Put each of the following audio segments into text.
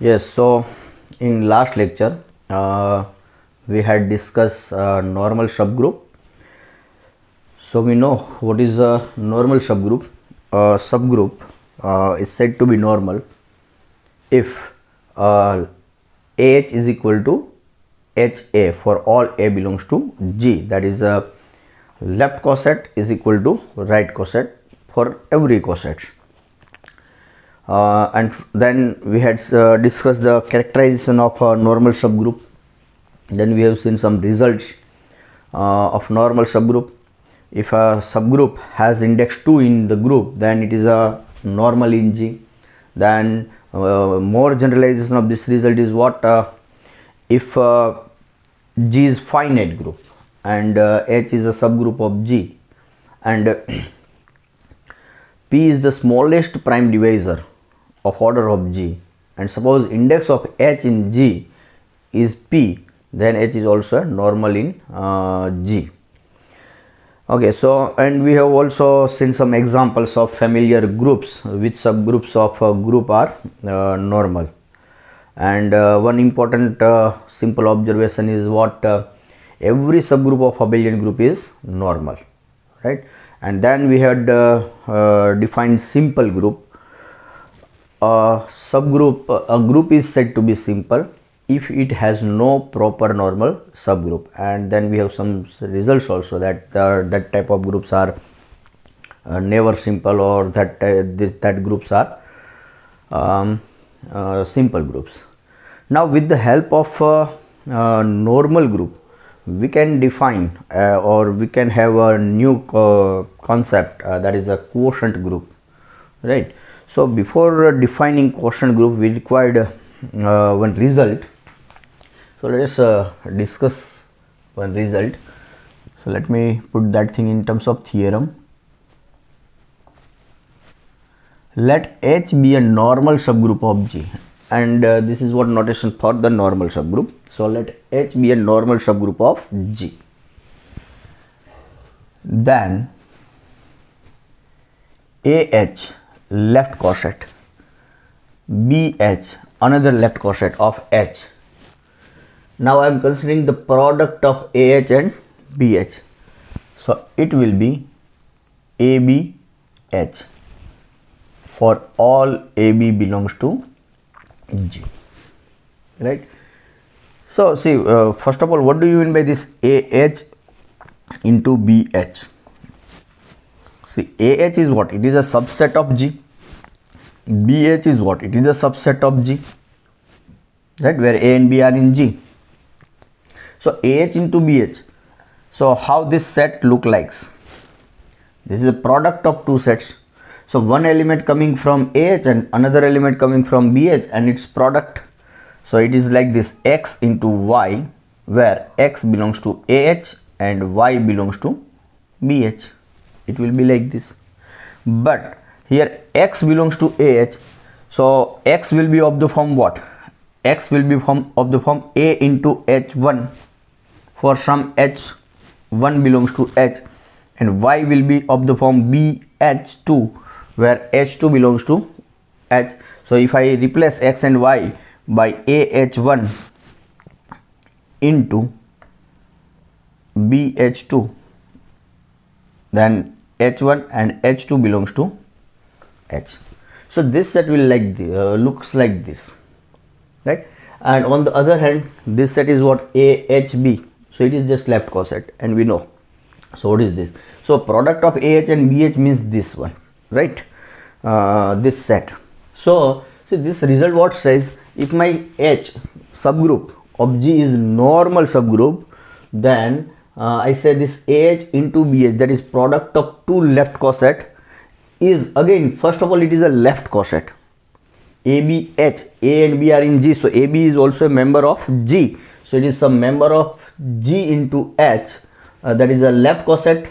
Yes, so in last lecture we had discussed normal subgroup. So we know what is a normal subgroup. A subgroup is said to be normal if AH is equal to HA for all A belongs to G, that is a left coset is equal to right coset for every coset. And then we had discussed the characterization of a normal subgroup. Then we have seen some results of normal subgroup. If a subgroup has index 2 in the group, then it is a normal in G. Then more generalization of this result is what if G is finite group and H is a subgroup of G, and P is the smallest prime divisor of order of G, and suppose index of H in G is P, then H is also normal in G. Okay, so and we have also seen some examples of familiar groups which subgroups of a group are normal. And one important simple observation is what every subgroup of abelian group is normal, right? And then we had defined simple group. A group is said to be simple if it has no proper normal subgroup. And then we have some results also that that type of groups are never simple, or that groups are simple groups. Now with the help of normal group, we can define or we can have a new concept, that is a quotient group, right? So before defining quotient group, we required one result. So let us discuss one result. So let me put that thing in terms of theorem. Let H be a normal subgroup of G, and this is what notation for the normal subgroup. So let H be a normal subgroup of G. Then AH left coset, BH another left coset of H. Now I am considering the product of AH and BH. So it will be ABH for all AB belongs to G, right? So see, first of all, what do you mean by this AH into BH? See, AH is what? It is a subset of G. BH is what? It is a subset of G, right, where A and B are in G. So AH into BH. So how this set look like? This is a product of two sets. So one element coming from AH and another element coming from BH, and its product. So it is like this X into Y, where X belongs to AH and Y belongs to BH. It will be like this. But here X belongs to AH, so X will be of the form what? X will be of the form A into H1 for some H1 belongs to H, and Y will be of the form BH2 where H2 belongs to H. So if I replace X and Y by AH1 into BH2, then H1 and H2 belongs to H. So this set will looks like this, right? And on the other hand, this set is what? AHB. So it is just left coset, and we know. So what is this? So product of AH and BH means this one, right? This set. So see, this result what says, if my H subgroup of G is normal subgroup, then I say this AH into BH, that is product of two left coset, is again, first of all, it is a left coset. ABH, A and B are in G, so AB is also a member of G, so it is some member of G into H, that is a left coset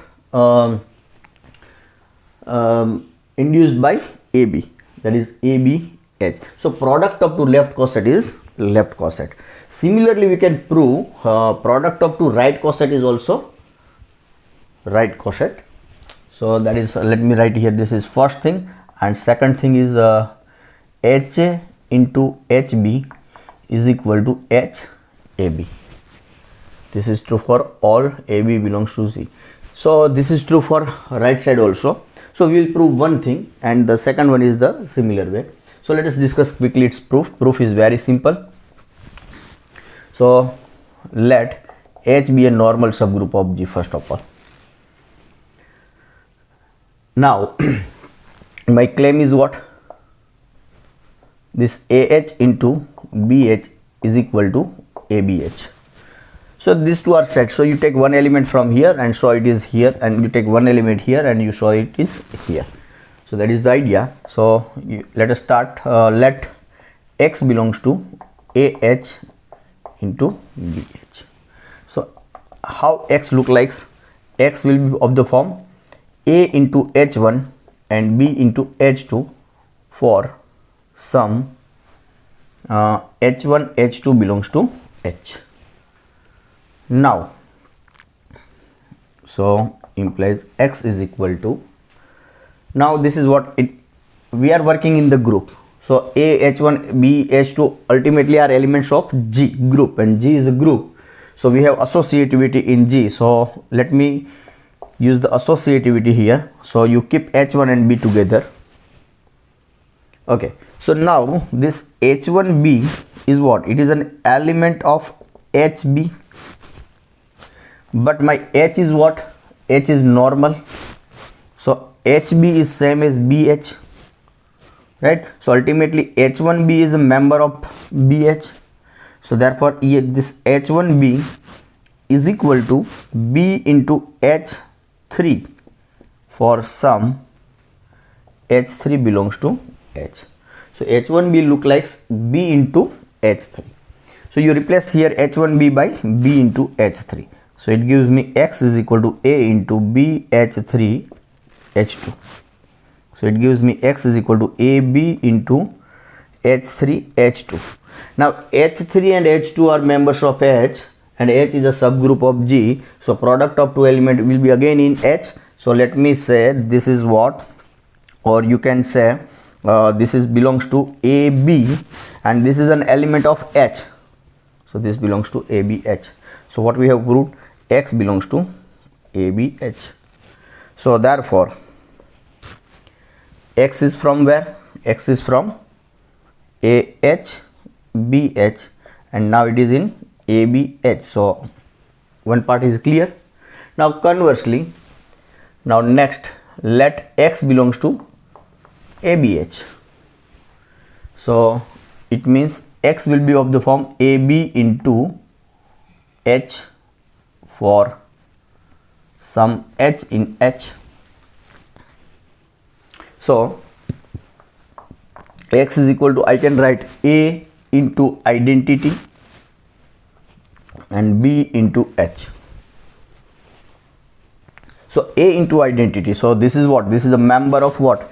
induced by AB, that is ABH. So product of two left coset is left coset. Similarly, we can prove product of two right coset is also right coset. So that is, let me write here, this is first thing, and second thing is HA into HB is equal to HAB. This is true for all AB belongs to Z. So this is true for right side also. So we will prove one thing and the second one is the similar way. So let us discuss quickly its proof. Proof is very simple. So let H be a normal subgroup of G first of all. Now my claim is what? This AH into BH is equal to ABH. So these two are set. So you take one element from here and show it is here, and you take one element here and you show it is here. So that is the idea. So let us start. Let X belongs to AH into BH. So how X look like? X will be of the form A into H1 and B into H2 for some H1 H2 belongs to H. Now so implies X is equal to, now this is what it, we are working in the group. So A H1 B H2 ultimately are elements of G group, and G is a group, so we have associativity in G. So let me use the associativity here. So you keep H1 and B together. Okay, so now this H1B is what? It is an element of HB, but my H is what? H is normal, so HB is same as BH, right? So ultimately H1B is a member of BH, so therefore this H1B is equal to B into H3 for some H3 belongs to H. So H1B look like B into H3. So you replace here H1B by B into H3. So it gives me X is equal to A into B H3 H2. So it gives me X is equal to AB into H3 H2. Now H3 and H2 are members of H, and H is a subgroup of G. So product of two elements will be again in H. So let me say this is what, or you can say this is belongs to AB, and this is an element of H. So this belongs to ABH. So what we have proved? X belongs to ABH. So therefore X is from where? X is from AH BH, and now it is in ABH. So one part is clear. Now conversely, now next let X belongs to ABH. So it means X will be of the form AB into H for some H in H. So X is equal to, I can write A into identity and B into H. So A into identity, so this is what? This is a member of what?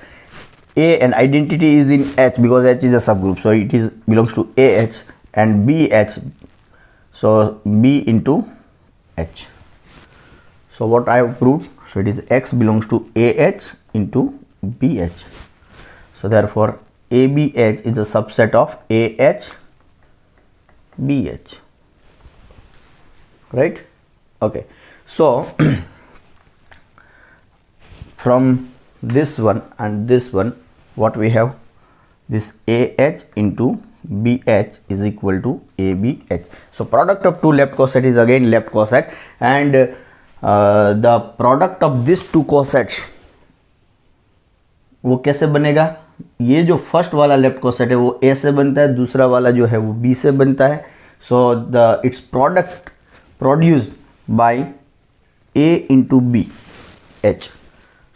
A, and identity is in H because H is a subgroup, so it is belongs to AH, and BH, so B into H. So what I have proved? So it is X belongs to AH into BH. So therefore ABH is a subset of AH BH, right? Okay, so from this one and this one, what we have? This AH into BH is equal to ABH. So product of two left coset is again left coset, and the product of these two cosets वो कैसे बनेगा? ये जो first वाला left coset है वो A से बनता है, दूसरा वाला जो है वो B से बनता है. So the it's product produced by A into B H.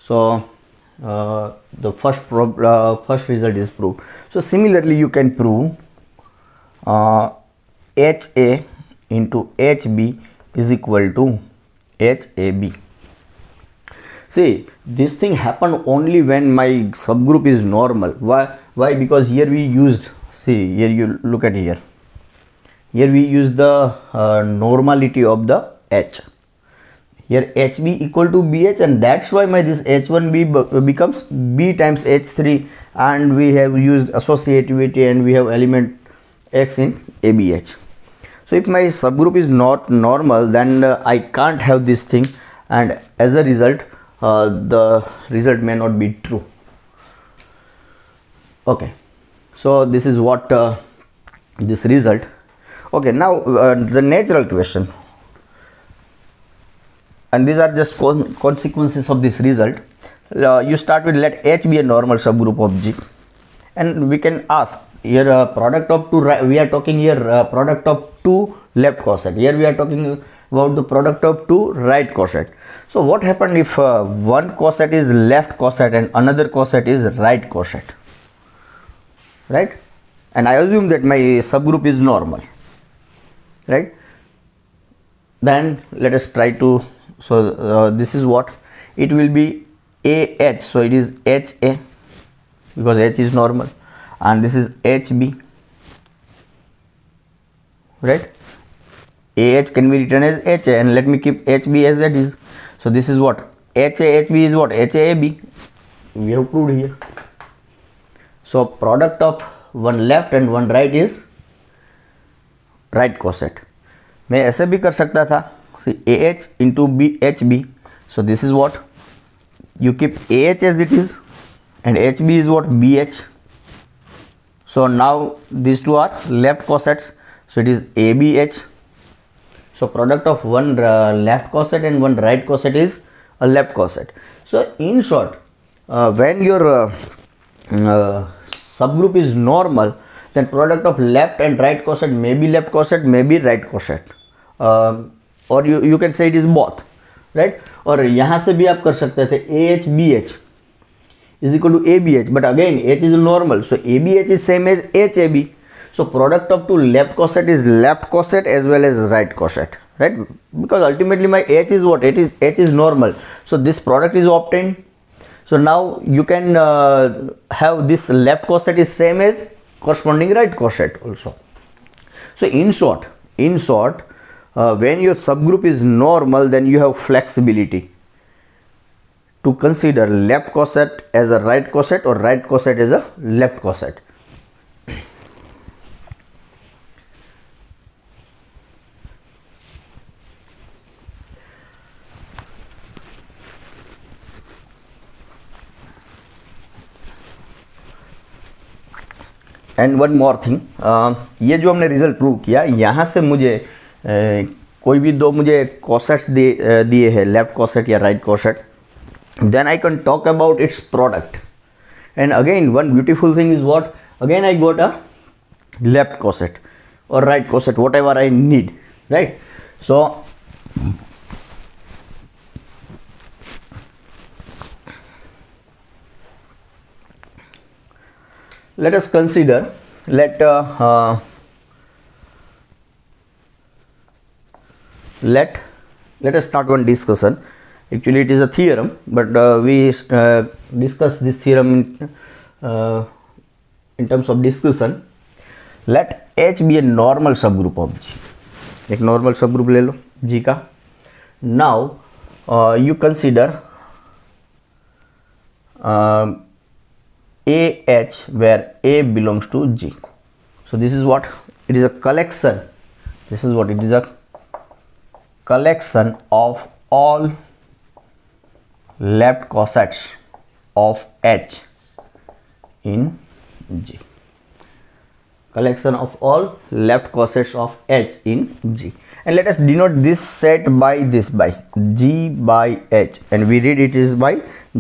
So the first result is proved. So similarly you can prove HA into HB is equal to HAB. See, this thing happened only when my subgroup is normal. Why? Because here we used, see here, you look at here, here we use the normality of the H. here HB equal to BH, and that's why my this H1B becomes B times H3, and we have used associativity and we have element X in ABH. So if my subgroup is not normal, then I can't have this thing, and as a result the result may not be true. Okay, so this is what this result. Okay, now the natural question, and these are just consequences of this result. You start with let H be a normal subgroup of G, and we can ask here product of two, we are talking here product of two left coset. Here we are talking about the product of two right coset. So what happened if one coset is left coset and another coset is right coset, right? And I assume that my subgroup is normal, right? Then let us try to, so this is what it will be, AH, so it is HA because H is normal, and this is HB, right? AH can be written as HA, and let me keep HB as it is. So this is what HA, HB is what HAB, we have proved here. So product of one left and one right is right coset. मैं ऐसे भी कर सकता था, see AH into HB, so this is what you keep AH as it is, and HB is what BH. So now these two are left cosets, so it is ABH. So product of one left coset and one right coset is a left coset. So in short, when your subgroup is normal, then product of left and right coset may be left coset, may be right coset, or you can say it is both, right? और यहाँ से भी आप कर सकते थे AH BH is equal to ABH, but again H is normal, so ABH is same as HAB. So product of two left coset is left coset as well as right coset, right? Because ultimately my H is what? H is normal. So this product is obtained. So now you can have this left coset is same as corresponding right coset also. So in short, when your subgroup is normal, then you have flexibility to consider left coset as a right coset or right coset as a left coset. And one more thing, ये जो हमने result prove किया, यहाँ से मुझे कोई भी दो मुझे कॉसेट्स दिए हैं, लेफ्ट कॉसेट या right coset, then I can talk about its product. And again one beautiful thing is what, again I got a left coset और right coset, whatever I need, right? So let us consider, let us start one discussion. Actually it is a theorem, but we discuss this theorem in terms of discussion. Let H be a normal subgroup of G. एक normal subgroup ले लो G का. Now you consider AH where A belongs to G. So this is what it is, a collection. This is what it is, a collection of all left cosets of H in G. Collection of all left cosets of H in G. And let us denote this set by this, by G by H, and we read it is by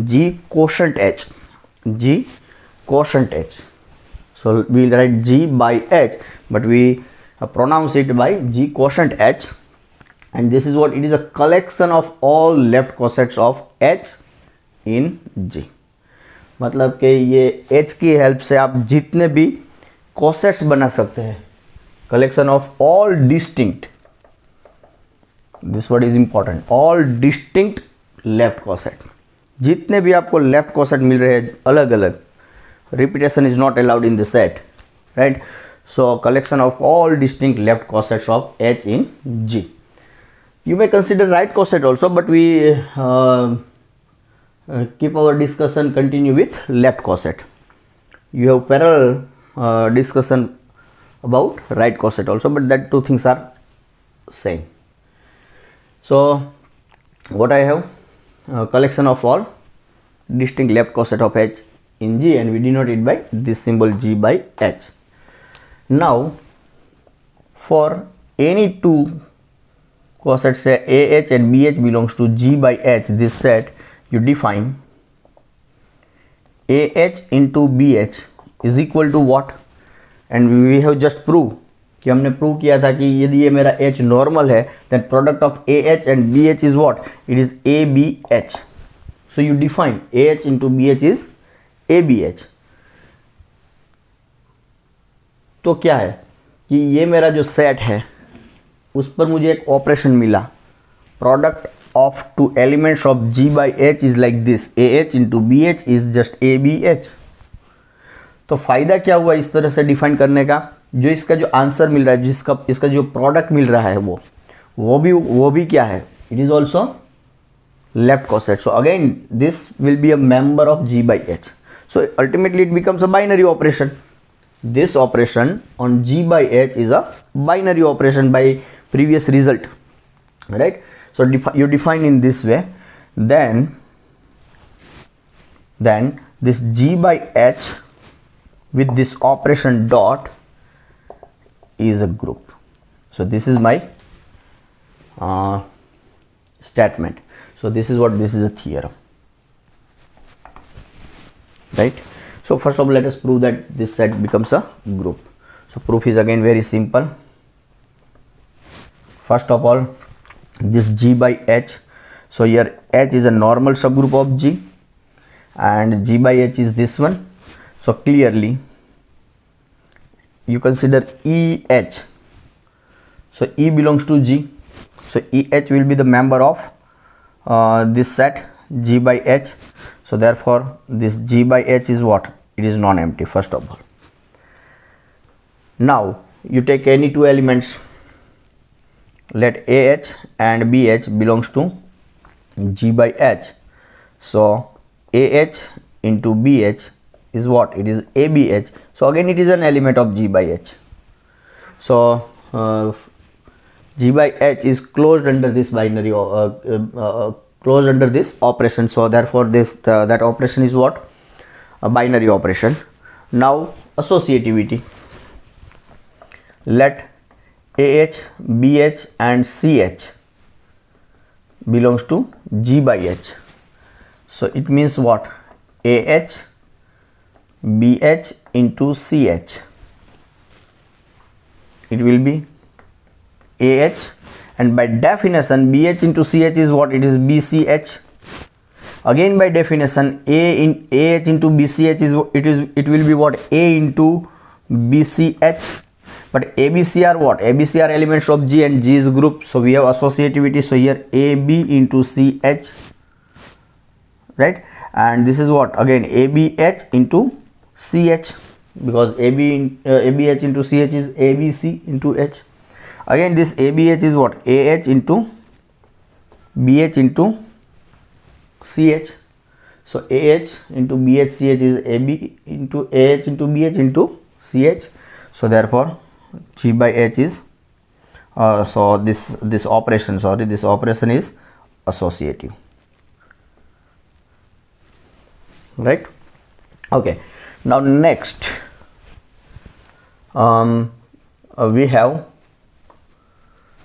G quotient H. G quotient H. So we will write G by H, but we pronounce it by G quotient H, and this is what it is, a collection of all left cosets of H in G. मतलब कि ये H की help से आप जितने भी cosets बना सकते हैं, collection of all distinct, this word is important, all distinct left coset. जितने भी आपको लेफ्ट कोसेट मिल रहे हैं अलग अलग, repetition is not allowed in the set, right? So collection of all distinct left cosets of H in G. You may consider right coset also, but we keep our discussion continue with left coset. You have parallel discussion about right coset also, but that two things are same. So what I have, collection of all distinct left coset of H in G, and we denote it by this symbol G by H. Now for any two cosets, say AH and BH belongs to G by H, this set you define AH into BH is equal to what, and we have just proved कि हमने prove किया था कि यदि ये मेरा H normal है then product of AH and BH is what, it is ABH. So you define AH into BH is ABH. तो क्या है कि ये मेरा जो सेट है उस पर मुझे एक ऑपरेशन मिला, product of two elements of G by H is like this, AH into BH is just ABH. तो फायदा क्या हुआ इस तरह से डिफाइन करने का, जो इसका जो आंसर मिल रहा है, जिसका इसका जो प्रोडक्ट मिल रहा है वो भी क्या है, it is also left coset. So again this will be a member of G by H. So ultimately it becomes a binary operation. This operation on G by H is a binary operation by previous result, right? So you define in this way, then this G by H with this operation dot is a group. So this is my statement. So this is a theorem, right? So first of all, let us prove that this set becomes a group. So proof is again very simple. First of all, this G by H. So here H is a normal subgroup of G and G by H is this one. So clearly you consider EH. So E belongs to G. So EH will be the member of this set G by H. So therefore this G by H is what? It is non-empty first of all. Now you take any two elements, let AH and BH belongs to G by H. So AH into BH is what? It is ABH. So again it is an element of G by H. So G by H is closed under this binary closed under this operation. So therefore that operation is what? A binary operation. Now associativity. Let AH, BH and CH belongs to G by H. So it means what? AH, BH into CH. It will be AH, and by definition BH into CH is what? It is BCH. Again by definition AH into BCH is it will be what? A into BCH. But ABC are what? ABC are elements of G and G is group. So we have associativity. So here AB into CH, right? And this is what? Again ABH into CH, because ABH into CH is ABC into H. Again this ABH is what? AH into BH into CH. So AH into BH CH is AB into AH into BH into CH. So therefore G by H is so this operation is associative, right? Okay, now next we have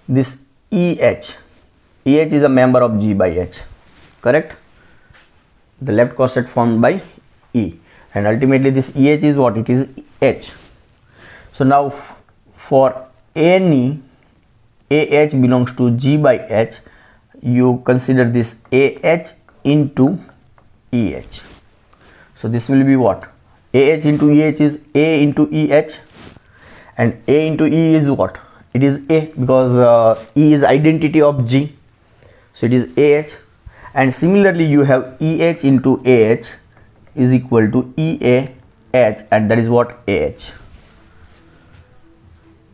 this EH. EH is a member of G by H, correct? The left coset formed by E, and ultimately this EH is what? It is H. So now for any AH belongs to G by H, you consider this AH into EH. So this will be what? AH into EH is A into EH, and A into E is what? It is A, because E is identity of G. So it is AH, and similarly you have EH into AH is equal to EAH, and that is what? AH.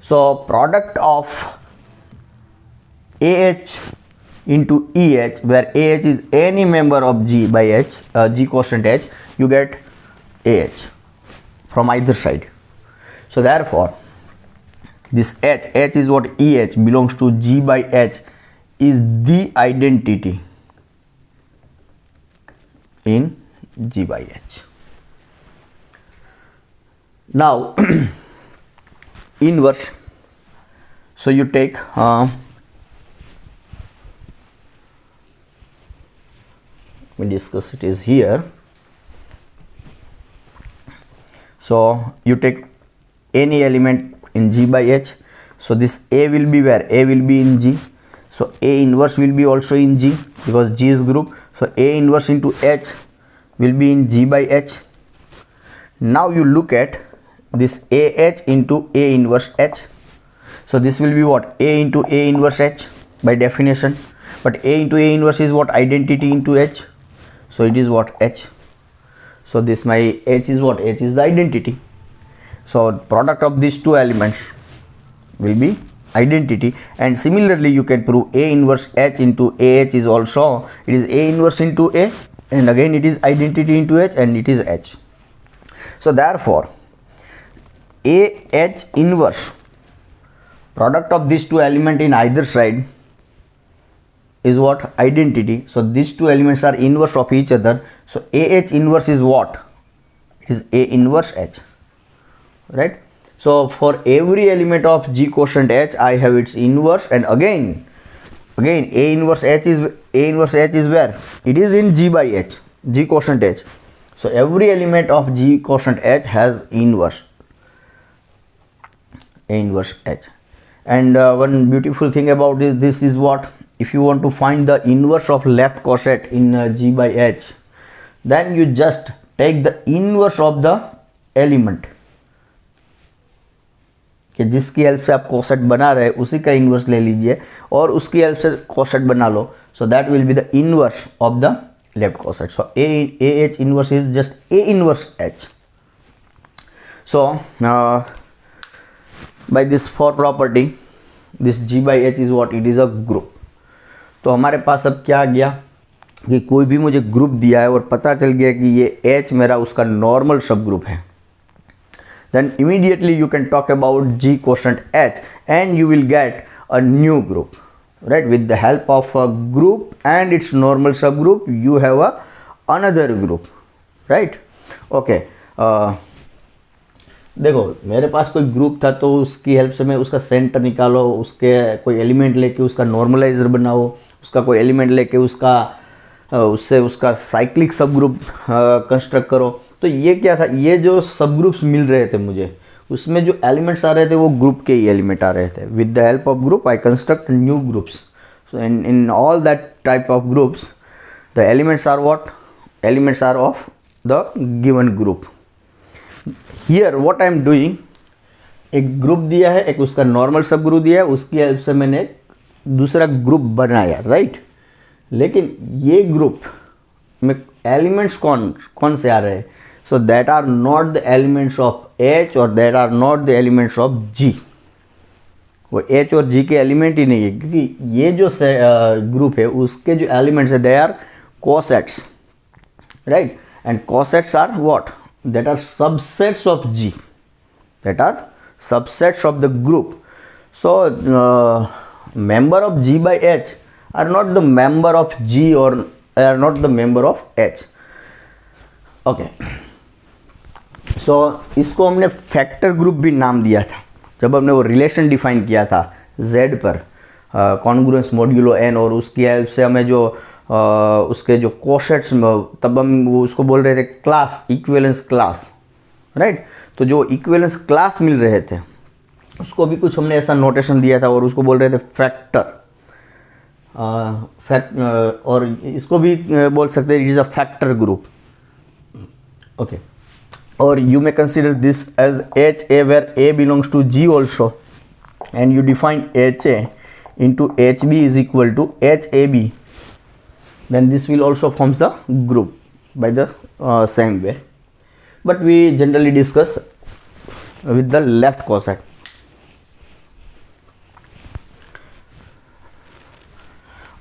So product of AH into EH, where AH is any member of G by H, G quotient H, you get AH from either side. So therefore, this H is what EH belongs to G by H is the identity in G by H. Now, inverse. So you take we discuss it is here. So you take any element in G by H. So this A will be where? A will be in G. So A inverse will be also in G because G is group. So A inverse into H will be in G by H. Now you look at this AH into A inverse H. So this will be what? A into A inverse H by definition. But A into A inverse is what? Identity into H. So it is what? H. So this my H is what? H is the identity. So product of these two elements will be identity, and similarly you can prove A inverse H into AH is also, it is A inverse into A, and again it is identity into H, and it is H. So therefore AH inverse, product of these two elements in either side, is what? Identity. So these two elements are inverse of each other. So AH inverse is what? It is A inverse H, right? So for every element of G quotient H, I have its inverse, and again A inverse H is where? It is in G by H, G quotient H. So every element of G quotient H has inverse, A inverse H. And one beautiful thing about this is what? If you want to find the inverse of left coset in G by H, then you just take the inverse of the element कि जिसकी help से आप coset बना रहे उसी का inverse ले लीजिए और उसकी हेल्प से कोसेट बना लो. So that will be the inverse of the left coset. So AH inverse is just A inverse H. So by this four property, this G by H is what? It is a group. तो हमारे पास अब क्या आ गया कि कोई भी मुझे group दिया है और पता चल गया कि ये H मेरा उसका नॉर्मल सब ग्रुप है, then immediately you can talk about G quotient H and you will get a new group, right? With the help of a group and its normal subgroup, you have another group, right? Okay. देखो मेरे पास कोई group था तो उसकी help से मैं उसका centre निकालो, उसके कोई एलिमेंट लेके उसका नॉर्मलाइजर बनाओ, उसका कोई एलिमेंट लेके उससे उसका साइक्लिक सब ग्रुप कंस्ट्रक्ट करो. तो ये क्या था? ये जो सब ग्रुप्स मिल रहे थे मुझे, उसमें जो एलिमेंट्स आ रहे थे वो ग्रुप के ही एलिमेंट आ रहे थे. With the help of group I construct new groups. So in all that type of groups the elements are what? Elements are of the given group. Here what I am doing, एक group दिया है, एक उसका normal sub group दिया है, उसकी help से मैंने दूसरा ग्रुप बनाया, राइट? लेकिन ये ग्रुप में एलिमेंट्स कौन से आ रहे हैं? So that are not the elements of H और that are not the elements of G. वो H और G के एलिमेंट ही नहीं है, क्योंकि ये जो ग्रुप है उसके जो एलिमेंट्स है they are cosets, right? And cosets are what? That are subsets of G, that are subsets of the group. So member of G by H are not the member of G or are not the member of H. Okay. So इसको हमने factor group भी नाम दिया था जब हमने वो relation define किया था Z पर कॉन्ग्रुएंस मॉड्यूलो n, और उसकी हेल्प से हमें जो उसके जो कोसेट्स, तब हम वो उसको बोल रहे थे क्लास, इक्विवेलेंस क्लास, राइट? तो जो इक्विवेलेंस क्लास मिल रहे थे उसको भी कुछ हमने ऐसा नोटेशन दिया था और उसको बोल रहे थे फैक्टर. और इसको भी बोल सकते हैं it is a factor group. Okay. और you may consider this as HA where A belongs to G also, and you define HA into HB is equal to HAB, then this will also forms the group by the same way, but we generally discuss with the left coset.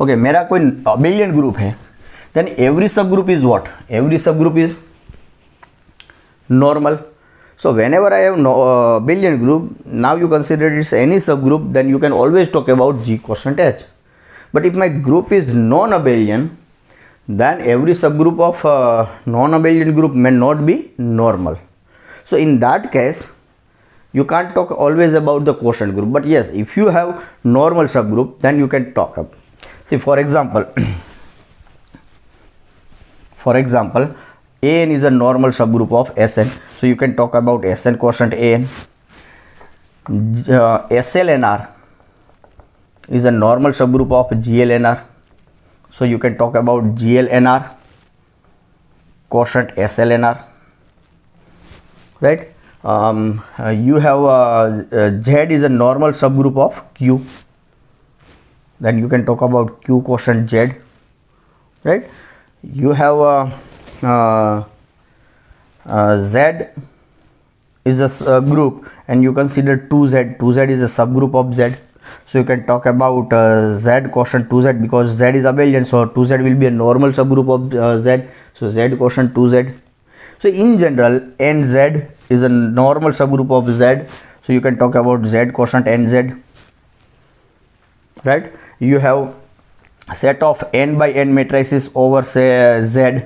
Okay मेरा कोई abelian group है, then every सब group is what, every सब group is normal. So whenever I have abelian group, now you consider it's any subgroup, then you can always talk about G quotient H. But if my group is non-abelian, then every subgroup of non-abelian group may not be normal. So in that case, you can't talk always about the quotient group. But yes, if you have normal subgroup, then you can talk up. See, for example, An is a normal subgroup of Sn, so you can talk about Sn quotient An. SLNR is a normal subgroup of GLNR, so you can talk about GLNR quotient SLNR, right? You have Z is a normal subgroup of Q, then you can talk about Q quotient Z, right? You have Z is a group and you consider 2Z. 2Z is a subgroup of Z, so you can talk about Z quotient 2Z, because Z is abelian, so 2Z will be a normal subgroup of Z, so Z quotient 2Z. So in general, NZ is a normal subgroup of Z, so you can talk about Z quotient NZ, right? You have set of n by n matrices over, say, Z,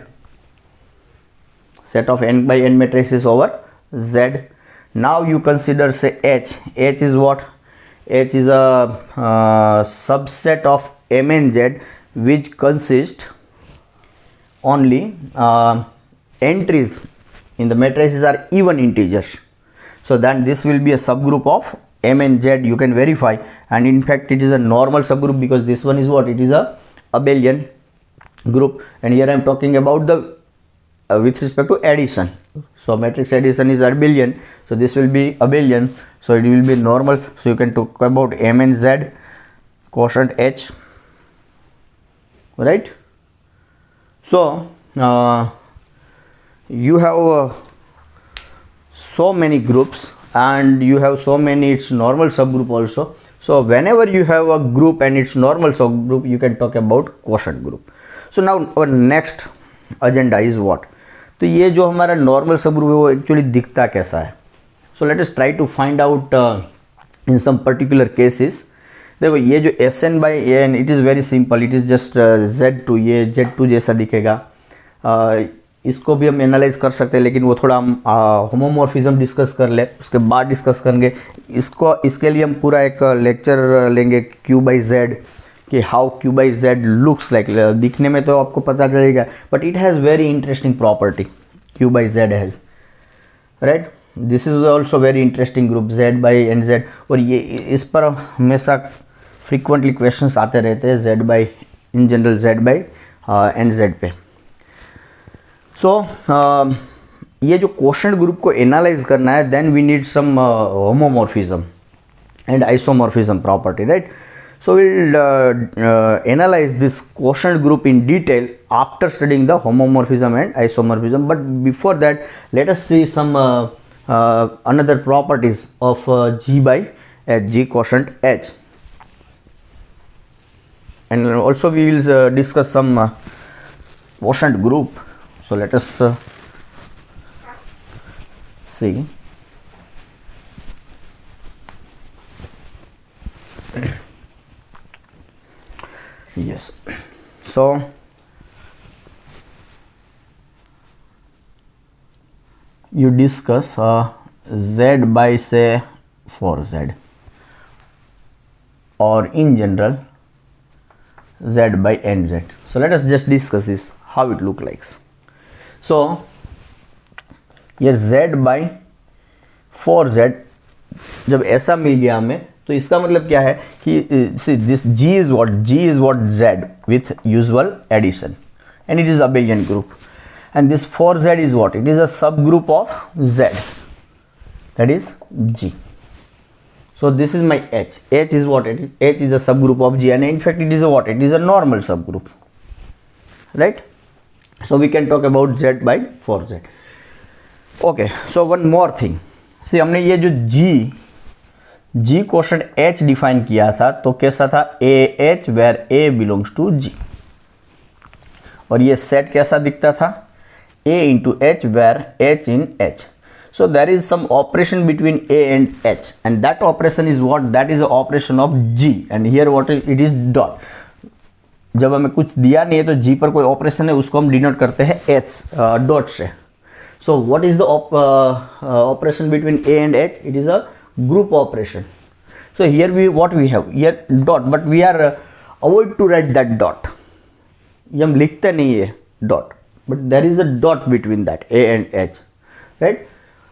set of n by n matrices over Z. Now you consider, say, H. H is what? H is a subset of M and Z which consist only entries in the matrices are even integers. So then this will be a subgroup of M and Z. You can verify, and in fact it is a normal subgroup, because this one is what? It is a abelian group. And here I am talking about the with respect to addition. So matrix addition is abelian, so this will be abelian, so it will be normal. So you can talk about M and Z quotient H, right? So you have so many groups, and you have so many its normal subgroup also. So whenever you have a group and its normal subgroup, you can talk about quotient group. So now our next agenda is what? तो ये जो हमारा normal sub group है वो actually दिखता कैसा है. So let us try to find out in some particular cases. देखो ये जो Sn by n, it is very simple, it is just Z2. ये Z2 जैसा दिखेगा. इसको भी हम एनालाइज कर सकते हैं, लेकिन वो थोड़ा हम होमोमॉर्फिज्म डिस्कस कर ले, उसके बाद डिस्कस करेंगे इसके लिए हम पूरा एक लेक्चर लेंगे Q बाई Z, कि how Q by Z looks like. दिखने में तो आपको पता चलेगा, but it has very interesting property Q by Z has, right. This is also very interesting group Z by n Z. और ये इस पर हमेशा फ्रिक्वेंटली क्वेश्चंस आते रहते हैं Z by, in general Z by n Z पे. सो ये जो क्वोशंट ग्रुप को एनालाइज करना है, then we need some homomorphism and isomorphism property, right. So we'll analyze this quotient group in detail after studying the homomorphism and isomorphism. But before that, let us see some another properties of G by G quotient H, and also we will discuss some quotient group. So let us see. Yes, so you discuss Z by, say, 4Z, or in general Z by NZ. So let us just discuss this, how it look like. So ये Z by 4Z जब ऐसा मिल गया हमें, तो इसका मतलब क्या है कि this G is what Z with usual addition, and it is abelian group, and this 4Z is what? It is a subgroup of Z, that is G. So this is my H. H is what? H is a subgroup of G, and in fact it is a what? It is a normal subgroup, right? So we can talk about Z by 4Z. Okay, so one more thing. See, हमने ये जो G G quotient H define किया था तो कैसा था, AH where A belongs to G, और ये सेट कैसा दिखता था, A into H where H in H. So there is some operation between A and H, and that operation is what, that is the operation of G, and here what is, it is dot. जब हमें कुछ दिया नहीं है तो G पर कोई operation है उसको हम डिनोट करते हैं H डॉट से. So what is the operation between A and H? It is a group operation. So here what we have here dot, but we are avoid to write that dot. ये हम लिखते नहीं है dot, but there is a dot between that A and H, right?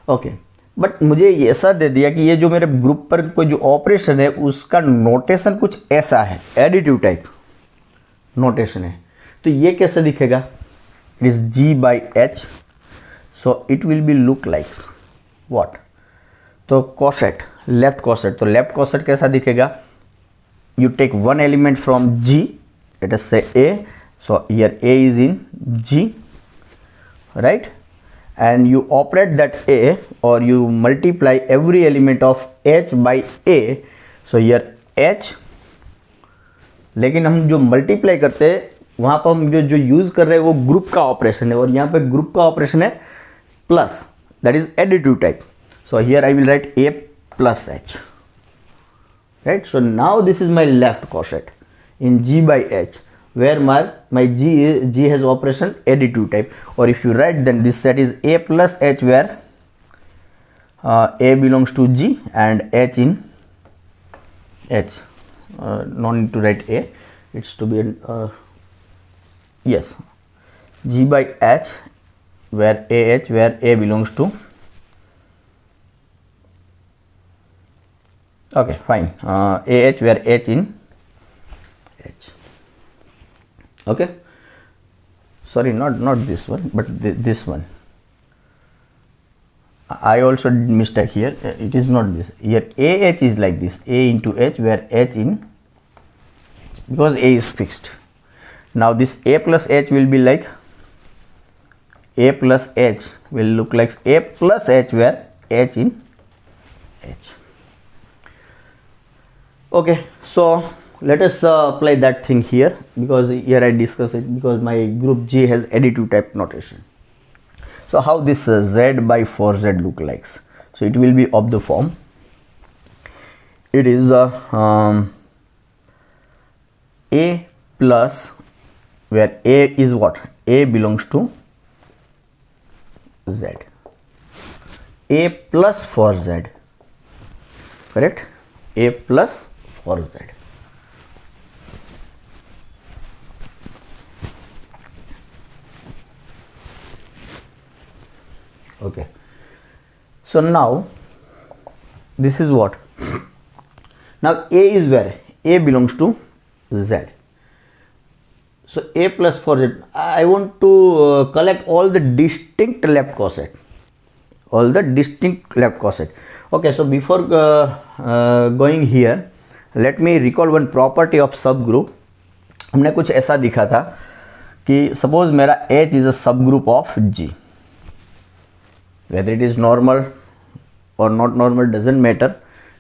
Okay. But मुझे ऐसा दे दिया कि ये जो मेरे ग्रुप पर कोई जो ऑपरेशन है उसका नोटेशन कुछ ऐसा है, एडिटिव टाइप नोटेशन है. तो ये कैसे दिखेगा, it is G by H. So it will be look like what? तो coset, left coset. तो left coset कैसा दिखेगा? You take one element from G, let us say A. So here A is in G, right? And you operate that A, or you multiply every element of H by A. So here H. लेकिन हम जो multiply करते हैं वहाँ पर हम जो use कर रहे हैं वो ग्रुप का ऑपरेशन है, और यहाँ पे ग्रुप का ऑपरेशन है plus, that is additive type. So here I will write A plus H, right? So now this is my left coset in G by H, where my G has operation additive type, or if you write then this set is A plus H, where A belongs to G and H in H. No need to write A, it's to be yes, G by H where AH, where A belongs to, okay fine, AH where H in H. Okay, sorry, not this one, but this one. I also did mistake here. It is not this. Here AH is like this, A into H, where H in, because A is fixed. Now this A plus H will be like A plus H will look like A plus H, where H in H. Okay, so let us apply that thing here, because here I discuss it because my group G has additive type notation. So how this Z by 4Z look like? So it will be of the form, it is A plus, where A is what, A belongs to Z, A plus 4Z, correct, A plus 4Z. Okay, so now this is what, now A is where, A belongs to Z. So A plus 4Z, I want to collect all the distinct left coset, all the distinct left coset. Okay, so before going here, let me recall one property of subgroup. हमने कुछ ऐसा दिखा था कि suppose मेरा H is a subgroup of G, whether it is normal or not normal doesn't matter,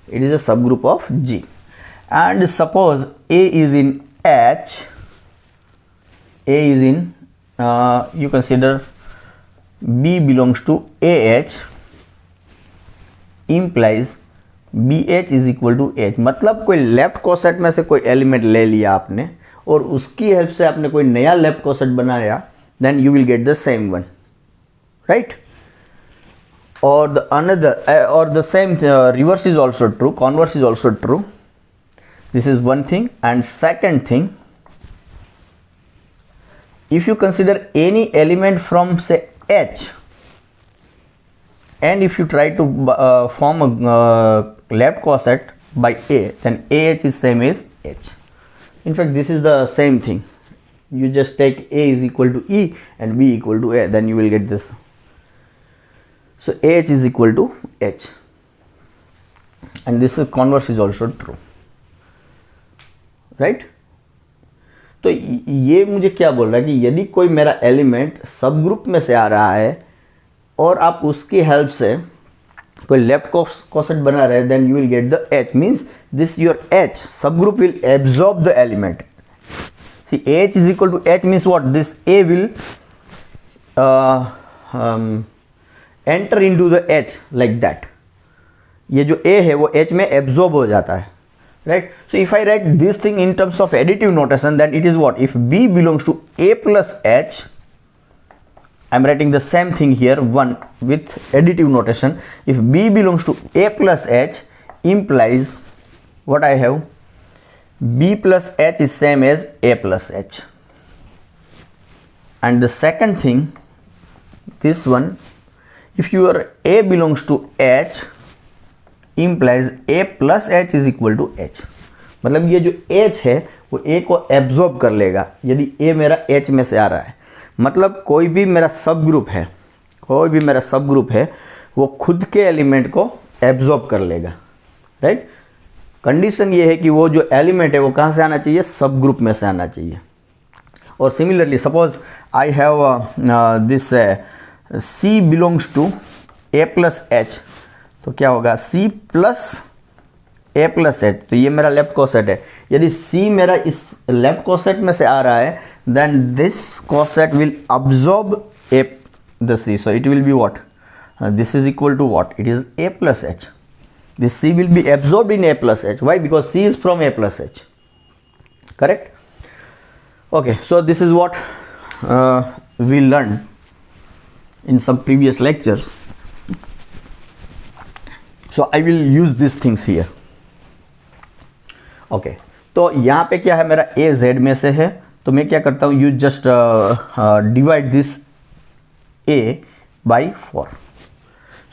it is a subgroup of G. And suppose A is in H, A is in, you consider B belongs to AH, implies BH is equal to H. मतलब कोई left coset में से कोई element ले लिया आपने और उसकी हेल्प से आपने कोई नया लेफ्ट कोसेट बनाया, then you will get the same one, right? Or the another, or the same reverse is also true, converse is also true. This is one thing. And second thing, if you consider any element from say H, and if you try to form a left coset by A, then AH is same as H. In fact, this is the same thing. You just take A is equal to E and B equal to A, then you will get this. So AH is equal to H, and this is converse is also true, right? तो ये मुझे क्या बोल रहा है कि यदि कोई मेरा एलिमेंट सब ग्रुप में से आ रहा है और आप उसकी हेल्प से कोई लेफ्ट कोसेट बना रहे, then you will get the H, means this your H sub group will absorb the element. See H is equal to H means what, this A will enter into the H like that. ये जो A है वो H में absorb हो जाता है, right. So if I write this thing in terms of additive notation, then it is what, if B belongs to A plus H, I'm writing the same thing here, one with additive notation. If B belongs to A plus H, implies what I have, B plus H is same as A plus H. And the second thing, this one, if your A belongs to H, implies A plus H is equal to H. मतलब ये जो H है वो A को absorb कर लेगा यदि A मेरा H में से आ रहा है. मतलब कोई भी मेरा सब ग्रुप है, वो खुद के एलिमेंट को एब्जॉर्ब कर लेगा, राइट. कंडीशन ये है कि वो जो एलिमेंट है वो कहाँ से आना चाहिए, सब ग्रुप में से आना चाहिए. और similarly suppose I have this C belongs to A plus H, तो क्या होगा, C plus A plus H, तो ये मेरा लेफ्ट कोसेट है. यदि C मेरा इस लेफ्ट कोसेट में से आ रहा है, then this coset will absorb the C, so it will be what, this is equal to what, it is A plus H. This C will be absorbed in A plus H. Why? Because C is from A plus H, correct. Okay, so this is what we learned in some previous lectures. So I will use these things here. Okay, तो यहाँ पे क्या है, मेरा A Z में से है, तो मैं क्या करता हूँ, you just divide this A by 4.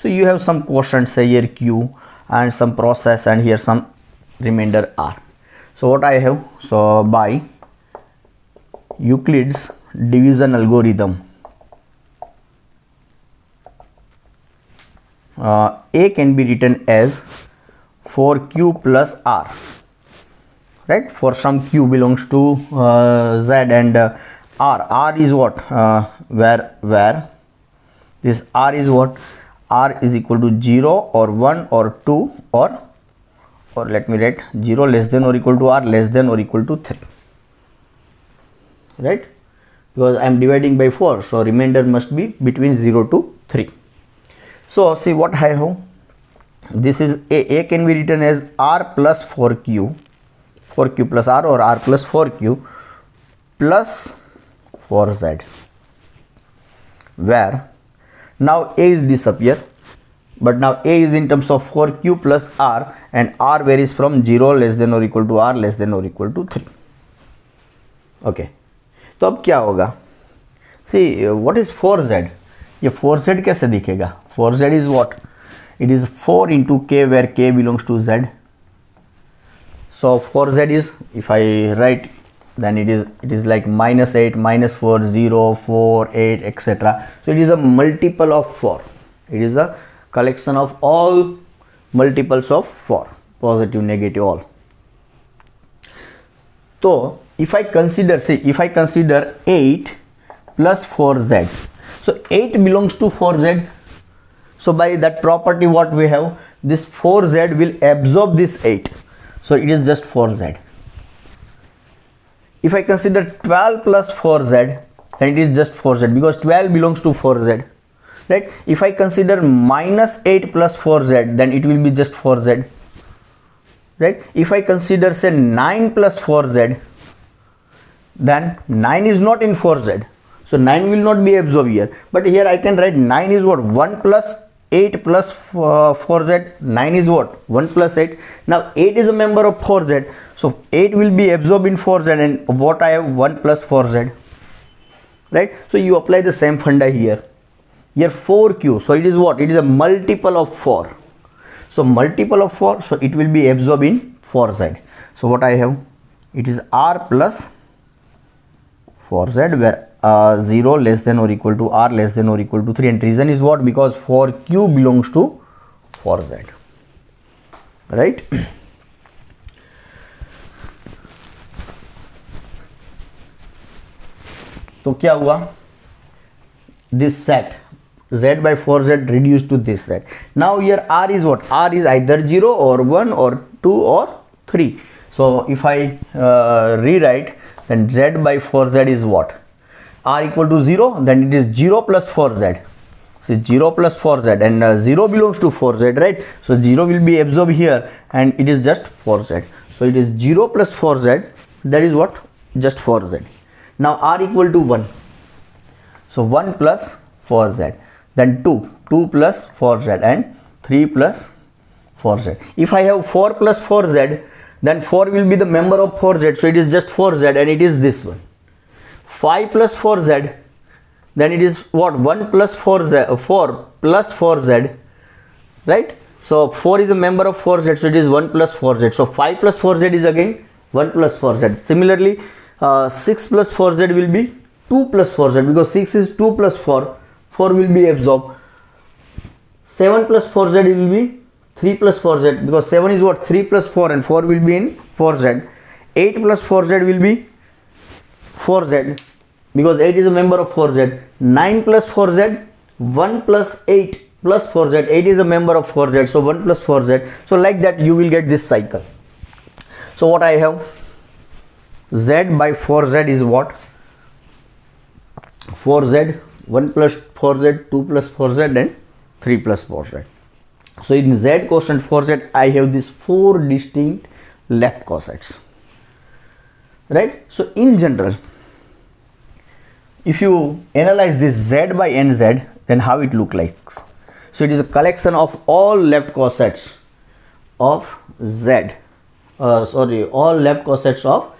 So you have some questions here Q and some process and here some remainder R. So what I have, so by Euclid's division algorithm, A can be written as 4Q plus R, right, for some Q belongs to Z and R is what, where this R is what, R is equal to 0 or 1 or 2 or let me write 0 less than or equal to R less than or equal to 3, right, because I am dividing by 4, so remainder must be between 0 to 3. So see what I have, this is A can be written as R plus 4Q plus R or R plus 4Q plus 4Z, where now A is disappear, but now A is in terms of 4Q plus R and R varies from 0 less than or equal to R less than or equal to 3. Okay, तो अब क्या होगा, see what is 4Z, ये 4Z कैसे दिखेगा, 4Z is what, it is 4 into K where K belongs to Z. So 4Z is, if I write, then it is like -8, -4, 0, 4, 8, etc. So it is a multiple of 4. It is a collection of all multiples of 4, positive, negative, all. So if I consider, see, if I consider 8 plus 4Z, so 8 belongs to 4Z. So by that property what we have, this 4Z will absorb this 8. So it is just 4Z. If I consider 12 plus 4Z, then it is just 4Z because 12 belongs to 4Z, right? If I consider -8 plus 4Z, then it will be just 4Z, right? If I consider say 9 plus 4Z, then 9 is not in 4Z, so 9 will not be absorbed here, but here I can write 9 is what, 1 plus 8 plus 4Z, 9 is what, 1 plus 8. Now 8 is a member of 4Z, so 8 will be absorbed in 4Z, and what I have, 1 plus 4Z, right? So you apply the same funda here. Here 4Q, so it is what, it is a multiple of 4. So multiple of 4, so it will be absorbed in 4Z. So what I have, it is R plus 4Z, where 0 less than or equal to R less than or equal to 3, and reason is what, because 4Q belongs to 4Z, right? तो क्या हुआ, this set z by 4z reduced to this z. Now here r is what? R is either 0 or 1 or 2 or 3. So if I rewrite, then z by 4z is what? R equal to 0, then it is 0 plus 4z. So 0 plus 4z, and 0 belongs to 4z, right? So 0 will be absorbed here, and it is just 4z. So it is 0 plus 4z, that is what? Just 4z. Now r equal to 1. So 1 plus 4z, then 2 plus 4z, and 3 plus 4z. If I have 4 plus 4z, then 4 will be the member of 4z, so it is just 4z, and it is this one. 5 plus 4z, then it is what? 1 plus 4z, 4 plus 4z, right? So 4 is a member of 4z, so it is 1 plus 4z. So 5 plus 4z is again 1 plus 4z. Similarly, 6 plus 4z will be 2 plus 4z, because 6 is 2 plus 4, 4 will be absorbed. 7 plus 4z will be 3 plus 4z, because 7 is what? 3 plus 4, and 4 will be in 4z. 8 plus 4z will be 4z, because 8 is a member of 4z. 9 plus 4z, 1 plus 8 plus 4z, 8 is a member of 4z, so 1 plus 4z. So like that you will get this cycle. So what I have? Z by 4z is what? 4z, 1 plus 4z, 2 plus 4z, and 3 plus 4z. So in z quotient 4z, I have these 4 distinct left cosets, right? So in general, if you analyze this z by nz, then how it look like? So it is a collection of all left cosets of z, all left cosets of,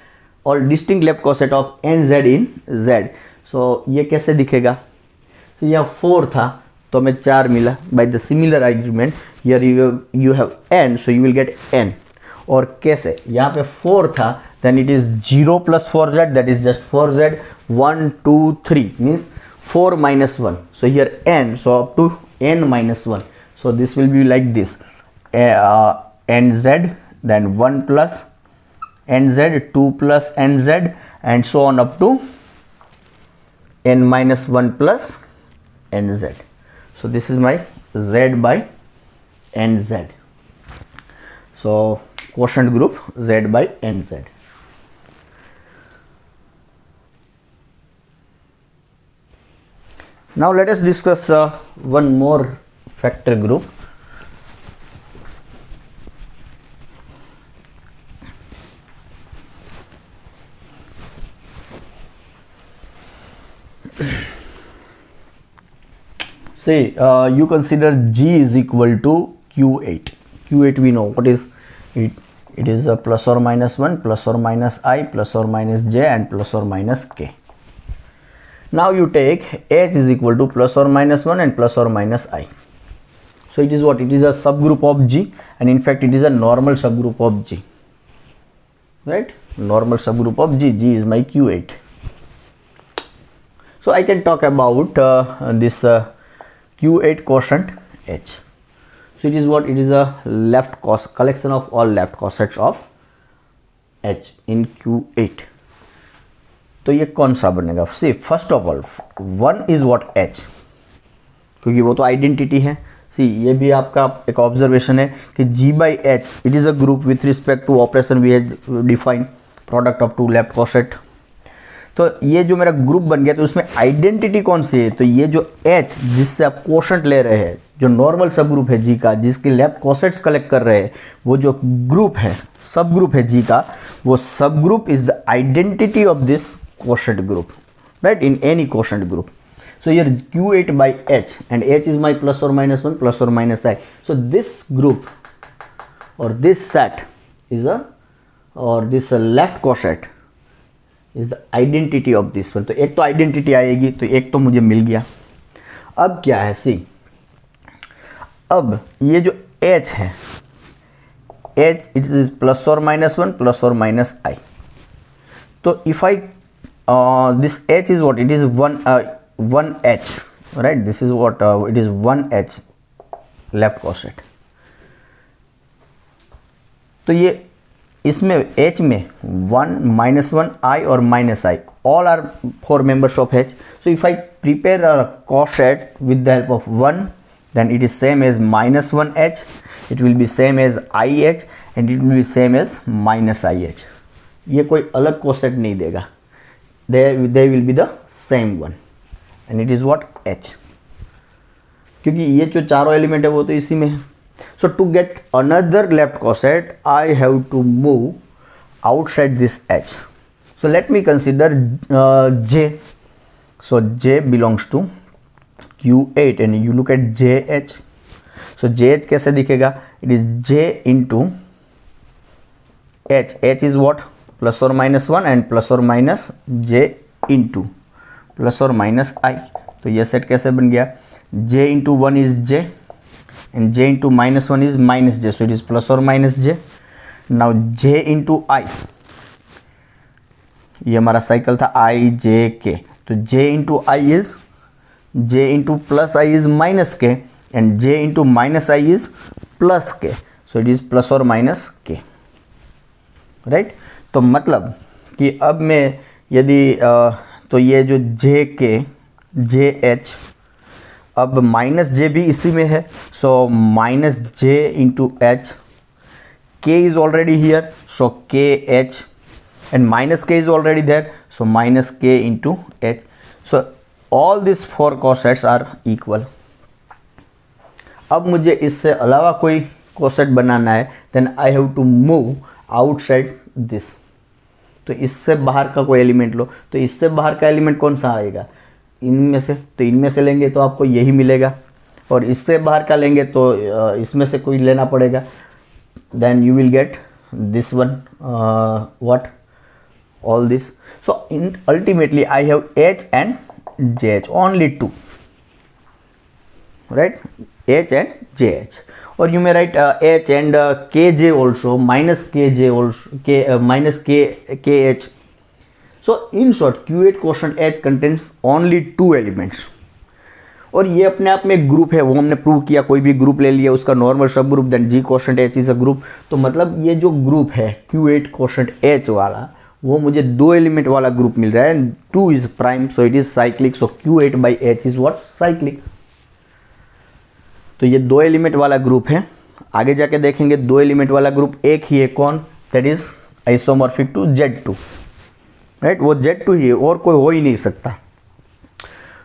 all distinct left coset of nz in z. So ये कैसे दिखेगा? So यहाँ 4 था, तो हमें 4 मिला. By the similar argument, here you have n, so you will get n. और कैसे? यहाँ पे 4 था, then it is 0 plus 4z, that is just 4z. 1, 2, 3 means 4 minus 1. So here n, so up to n minus 1. So this will be like this, nz, then 1 plus nz, 2 plus nz, and so on up to n minus 1 plus nz. So this is my z by nz. So quotient group z by nz. Now let us discuss one more factor group. Say you consider G is equal to Q8. Q8 we know what is it. It is a plus or minus 1, plus or minus I, plus or minus j, and plus or minus k. Now you take H is equal to plus or minus 1 and plus or minus I. So it is what? It is a subgroup of G, and in fact it is a normal subgroup of G, right? Normal subgroup of G. G is my Q8. So I can talk about this Q8 quotient H. So it is what? It is a collection of all left cosets of H in Q8. तो ये कौन सा बनेगा? See first of all 1 is what H, क्योंकि वो तो identity है. सी ये भी आपका एक ऑब्जर्वेशन है कि G by H it is a group with respect to operation we has define, product of two left coset. तो ये जो मेरा ग्रुप बन गया, तो उसमें आइडेंटिटी कौन सी है? तो ये जो H जिससे आप क्वोशंट ले रहे हैं, जो नॉर्मल सब ग्रुप है G का, जिसके लेफ्ट कॉसेट्स कलेक्ट कर रहे हैं, वो जो ग्रुप है, सब ग्रुप है G का, वो सब group is the identity of this quotient group, right? In any quotient group. So here Q8 by H, and H is my plus or minus 1, plus or minus I. So this group or this set is this left quotient is the identity of this one. तो एक तो identity आएगी, तो एक तो मुझे मिल गया. अब क्या है? सी अब ये जो H है, H it is plus or minus 1, plus or minus I. तो if I this H is what? It is 1H, right? This is what it is 1H left coset. तो ये इसमें H में 1 minus 1 I और minus I all are four members of H. So if I prepare a coset with the help of 1, then it is same as minus 1H, it will be same as IH and it will be same as minus IH. ये कोई अलग coset नहीं देगा, they will be the same one and it is what H, क्योंकि ये जो चारों element है वो तो इसी में है. So to get another left coset, I have to move outside this H. So let me consider J. So J belongs to Q8 and you look at JH. So JH कैसे दिखेगा? It is J into H. H is what? Plus or minus 1 and plus or minus J into plus or minus I. तो ये set कैसे बन गया? J into 1 is J and J into minus 1 is minus J. So it is plus or minus J. Now J into I. ये हमारा cycle था I J K. तो J into I is J into plus I is minus K and J into minus I is plus K. So it is plus or minus K. Right? तो मतलब कि अब मैं यदि तो ये जो J K J H अब माइनस J भी इसी में है. So minus J into H, K is already here, so KH and minus K is already there, so minus K into H. So all these four cosets are equal. अब मुझे इससे अलावा कोई coset बनाना है, then I have to move outside this. तो इससे बाहर का कोई एलिमेंट लो. तो इससे बाहर का एलिमेंट कौन सा आएगा? इनमें से. तो इनमें से लेंगे तो आपको यही मिलेगा और इससे बाहर का लेंगे तो इसमें से कोई लेना पड़ेगा. Then you will get this one, what? All this. So ultimately I have H and JH, only two, right? H and JH. Or you may write H and KJ also, minus KJ also, minus KH. So in short, Q8 quotient H contains only two elements. और ये अपने आप में एक group है, वो हमने prove किया. कोई भी ग्रुप ले लिया उसका normal sub group, then G quotient H is a group. तो मतलब ये जो ग्रुप है Q8 क्वोशंट H वाला, वो मुझे दो एलिमेंट वाला ग्रुप मिल रहा है. 2 is prime, so it is cyclic. So Q8 by H is what? Cyclic. तो ये दो एलिमेंट वाला ग्रुप है. आगे जाके देखेंगे दो एलिमेंट वाला ग्रुप एक ही है. कौन? That is isomorphic to Z2, right? वो Z2 ही है और कोई हो ही नहीं सकता,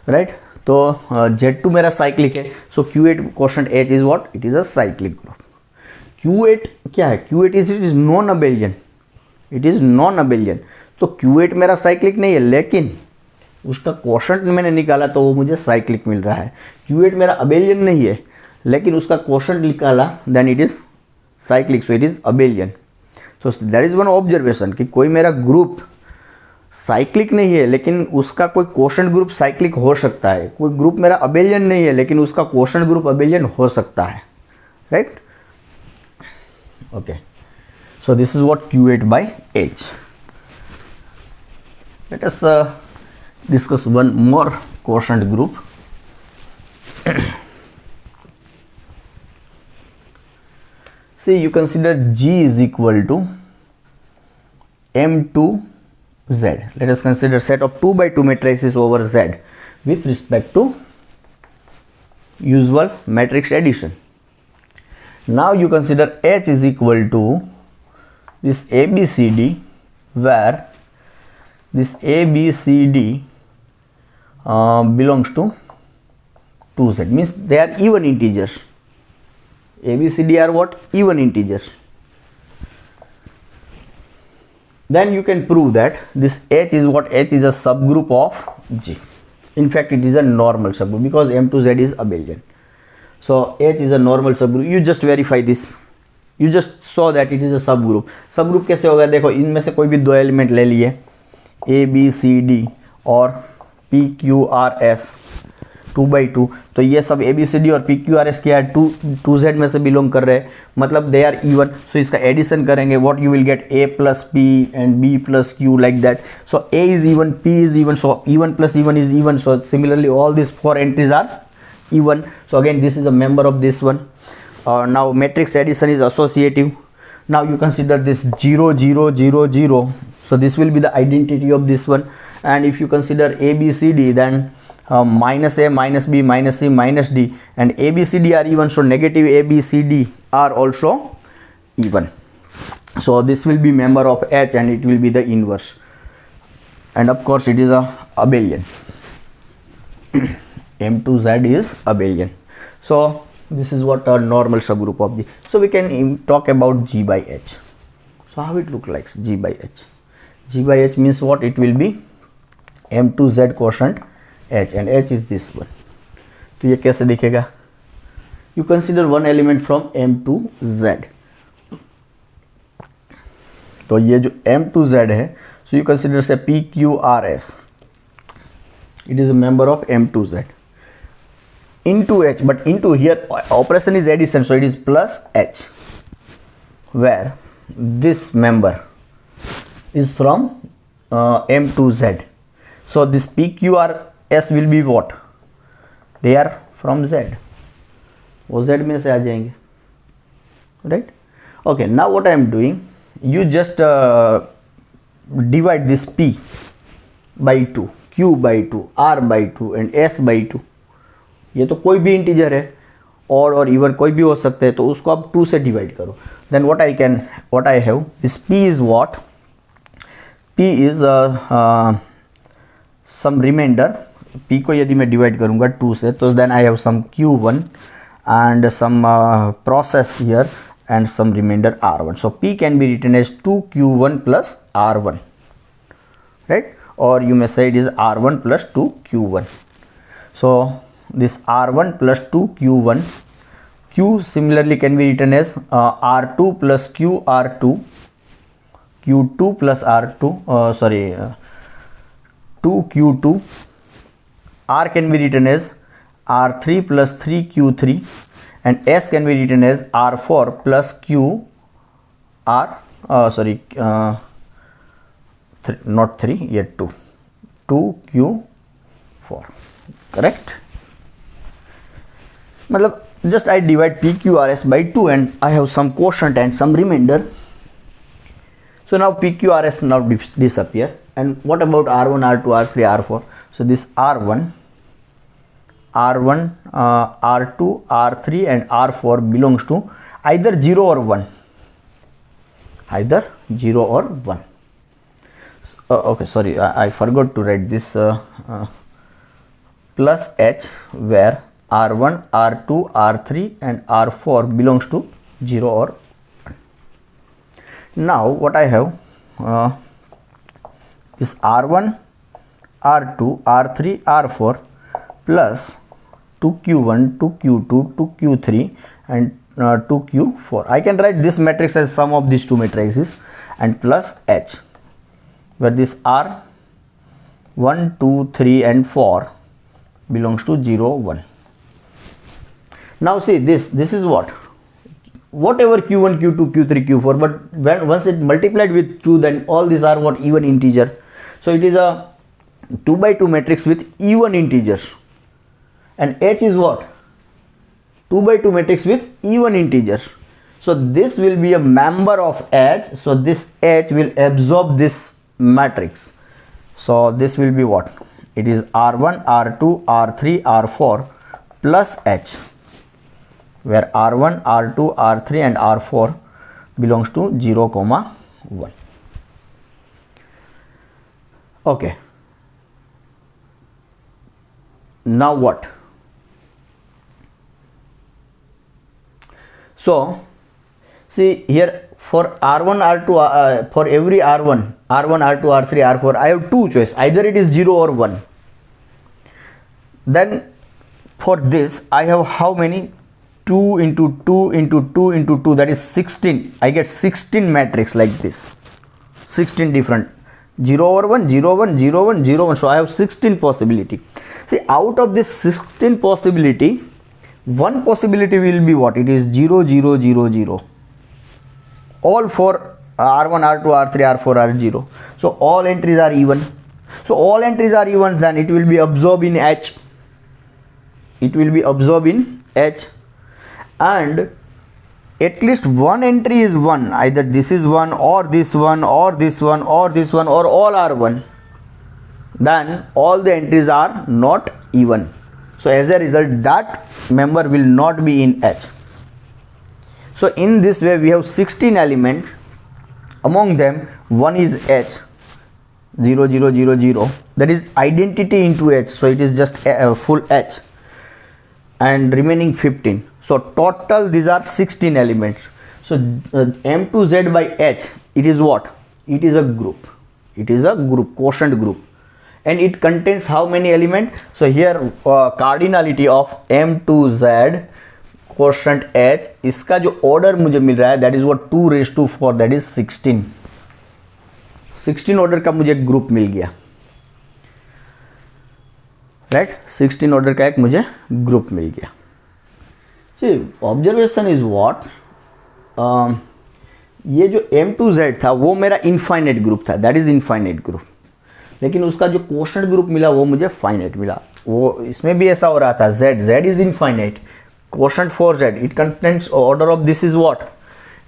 राइट? तो Z2 मेरा साइक्लिक है. सो Q8 quotient H is what? It is a cyclic group. Q8 क्या है? Q8 is it is non abelian. It is non abelian. तो Q8 मेरा साइक्लिक नहीं है, लेकिन उसका क्वोशंट मैंने निकाला तो वो मुझे साइक्लिक मिल रहा है. Q8 मेरा अबेलियन नहीं है, लेकिन उसका क्वोशंट निकाला, then it is cyclic. So it is abelian. तो दैट इज वन ऑब्जर्वेशन कि कोई मेरा ग्रुप साइक्लिक नहीं है लेकिन उसका कोई क्वोशंट ग्रुप साइक्लिक हो सकता है. कोई ग्रुप मेरा अबेलियन नहीं है लेकिन उसका क्वोशंट ग्रुप अबेलियन हो सकता है, right? Okay. So this is what Q8 by H. Let us discuss one more quotient group. See, you consider G is equal to M2Z. Let us consider set of 2 by 2 matrices over Z with respect to usual matrix addition. Now you consider H is equal to this ABCD, where this ABCD belongs to 2Z, means they are even integers. ABCD are what? Even integers. Then you can prove that this H is what? H is a subgroup of G. In fact, it is a normal subgroup because M2Z is abelian. So H is a normal subgroup. You just verify this. You just saw that it is a subgroup. Subgroup कैसे होगा? देखो, इनमें से कोई भी दो element ले लिए, A B C D और P Q R S 2 by 2. तो ये सब A B C D और P Q R S क्या है? 2Z में से बिलोंग कर रहे हैं, मतलब दे आर इवन. सो इसका एडिशन करेंगे, what you will gate? A plus P and B plus Q, like that. So A is even, P is even, so even plus even is even. So similarly all these 4 entries are even. So again this is a member of this one. Now matrix addition is associative. Now you consider this 0 0 0 0. So this will be the identity of this one. And if you consider A, B, C, D, then minus A, minus B, minus C, minus D, and A, B, C, D are even, so negative A, B, C, D are also even. So this will be member of H and it will be the inverse, and of course it is a abelian. M2Z is abelian. So this is what a normal subgroup of the. So we can talk about G by H. So how it look like G by H? G by H means what? It will be M2Z quotient H, and H is this one. तो ये कैसे दिखेगा? You consider one element from M2Z. तो ये जो M2Z है, so you consider say PQRS. It is a member of M2Z into H, but into here operation is addition, so it is plus H, where this member is from M2Z. So this PQRS will be what? They are from Z. वो Z में से आ जाएंगे, right? Okay, now what I am doing, you just divide this P by 2, Q by 2, R by 2 and S by 2. ये तो कोई भी integer है, और इवन कोई भी हो सकते हैं, तो उसको आप 2 से डिवाइड करो. Then what I have, this P is what? P is some remainder. P को यदि मैं डिवाइड करूँगा 2 से, तो then I have some Q1 and some process here and some remainder R1. So P can be written as 2Q1 plus R1, right? Or you may say it is R1 plus 2Q1. So this R1 plus 2Q1, Q similarly can be written as R2 plus QR2, Q2 plus R2, 2Q2. R can be written as R3 plus 3Q3, and S can be written as R4 plus not 3, yet 2Q4, correct? मतलब just I divide PQRS by 2 and I have some quotient and some remainder. So now PQRS now disappear, and what about R1, R2, R3, R4? So this R1, R2, R3 and R4 belongs to either 0 or 1. Either 0 or 1. Okay, sorry, I forgot to write this plus H, where R1, R2, R3 and R4 belongs to 0 or 1. Now what I have, this R1, R2, R3, R4 plus 2Q1, 2Q2, 2Q3 and 2Q4. I can write this matrix as sum of these two matrices, and plus H, where this R1, 2, 3 and 4 belongs to 0, 1. Now see this is what? Whatever Q1, Q2, Q3, Q4, but once it multiplied with 2, then all these are what? Even integer. So it is a 2 by 2 matrix with even integers. And H is what? 2 by 2 matrix with even integers. So this will be a member of H. So this H will absorb this matrix. So this will be what? It is R1, R2, R3, R4 plus H, where R1, R2, R3 and R4 belongs to 0, 1. Okay. Now what? So see here, for R1, R2, for every R1, R2, R3, R4, I have two choices. Either it is 0 or 1. Then for this, I have how many? 2 into 2 into 2 into 2, that is 16. I get 16 matrix like this. 16 different. 0 over 1, 0, 1, 0, 1, 0, 1. So I have 16 possibility. See, out of this 16 possibility, one possibility will be what? It is 0, 0, 0, 0. All for R1, R2, R3, R4 are 0. So all entries are even. So all entries are even, then it will be absorbed in H. It will be absorbed in H. And at least one entry is 1, either this is 1 or this one or this one or this one or all are 1, then all the entries are not even. So as a result, that member will not be in H. So in this way we have 16 elements. Among them one is H, 0 0 0 0, that is identity into H, so it is just a full H, and remaining 15. So total these are 16 elements. So M to Z by H, it is what? It is a group. It is a group, quotient group, and it contains how many elements? So here cardinality of M to Z quotient H, इसका जो order मुझे मिल रहा है that is what 2⁴, that is 16. 16 order का मुझे group मिल गया, right 16 order का एक मुझे ग्रुप मिल गया. सी ऑब्जर्वेशन इज व्हाट, ये जो M to Z था वो मेरा इनफाइनाइट ग्रुप था, दैट इज इनफाइनाइट ग्रुप, लेकिन उसका जो क्वोशंट ग्रुप मिला वो मुझे फाइनाइट मिला. वो इसमें भी ऐसा हो रहा था, Z is infinite, quotient for Z, it contains order of this is what,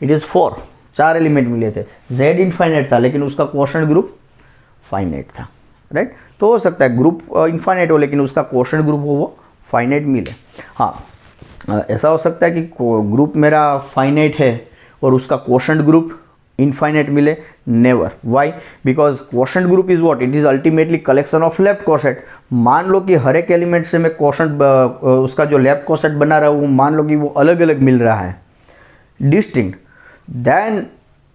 it is 4, 4 element मिले थे. Z इनफाइनाइट था लेकिन उसका क्वोशंट ग्रुप फाइनाइट था, राइट. तो हो सकता है ग्रुप इनफाइनाइट हो लेकिन उसका क्वोशंट ग्रुप हो वो फाइनाइट मिले. हाँ, ऐसा हो सकता है कि ग्रुप मेरा फाइनाइट है और उसका क्वोशंट ग्रुप इनफाइनाइट मिले. Never. Why? Because quotient group is what, it is ultimately collection of left quotient. मान लो कि हर एक एलिमेंट से मैं क्वोशंट उसका जो लेफ्ट क्वोशंट बना रहा हूँ, मान लो कि वो अलग अलग मिल रहा है, डिस्टिंक्ट, देन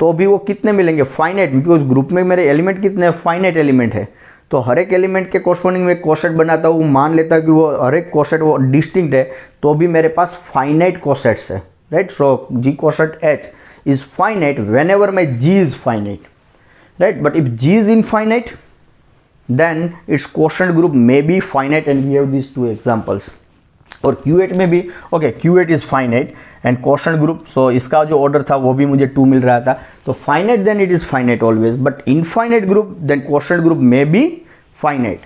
तो भी वो कितने मिलेंगे? फाइनाइट, बिकॉज ग्रुप में मेरे एलिमेंट कितने? फाइनाइट एलिमेंट है. तो हर एक एलिमेंट के कोरस्पॉन्डिंग में क्वोशंट बनाता हूँ, मान लेता हूँ कि वो हर एक क्वोशंट वो डिस्टिंक्ट है, तो भी मेरे पास फाइनाइट क्वोशंट्स है, right. So G quotient H is finite whenever my G is finite, right. But if G is infinite, then its quotient group may be finite, and we have these two examples. और Q8 में भी okay, Q8 is finite and quotient group, so इसका जो order था वो भी मुझे 2 मिल रहा था. तो finite then it is finite always, but infinite group then quotient group may be finite.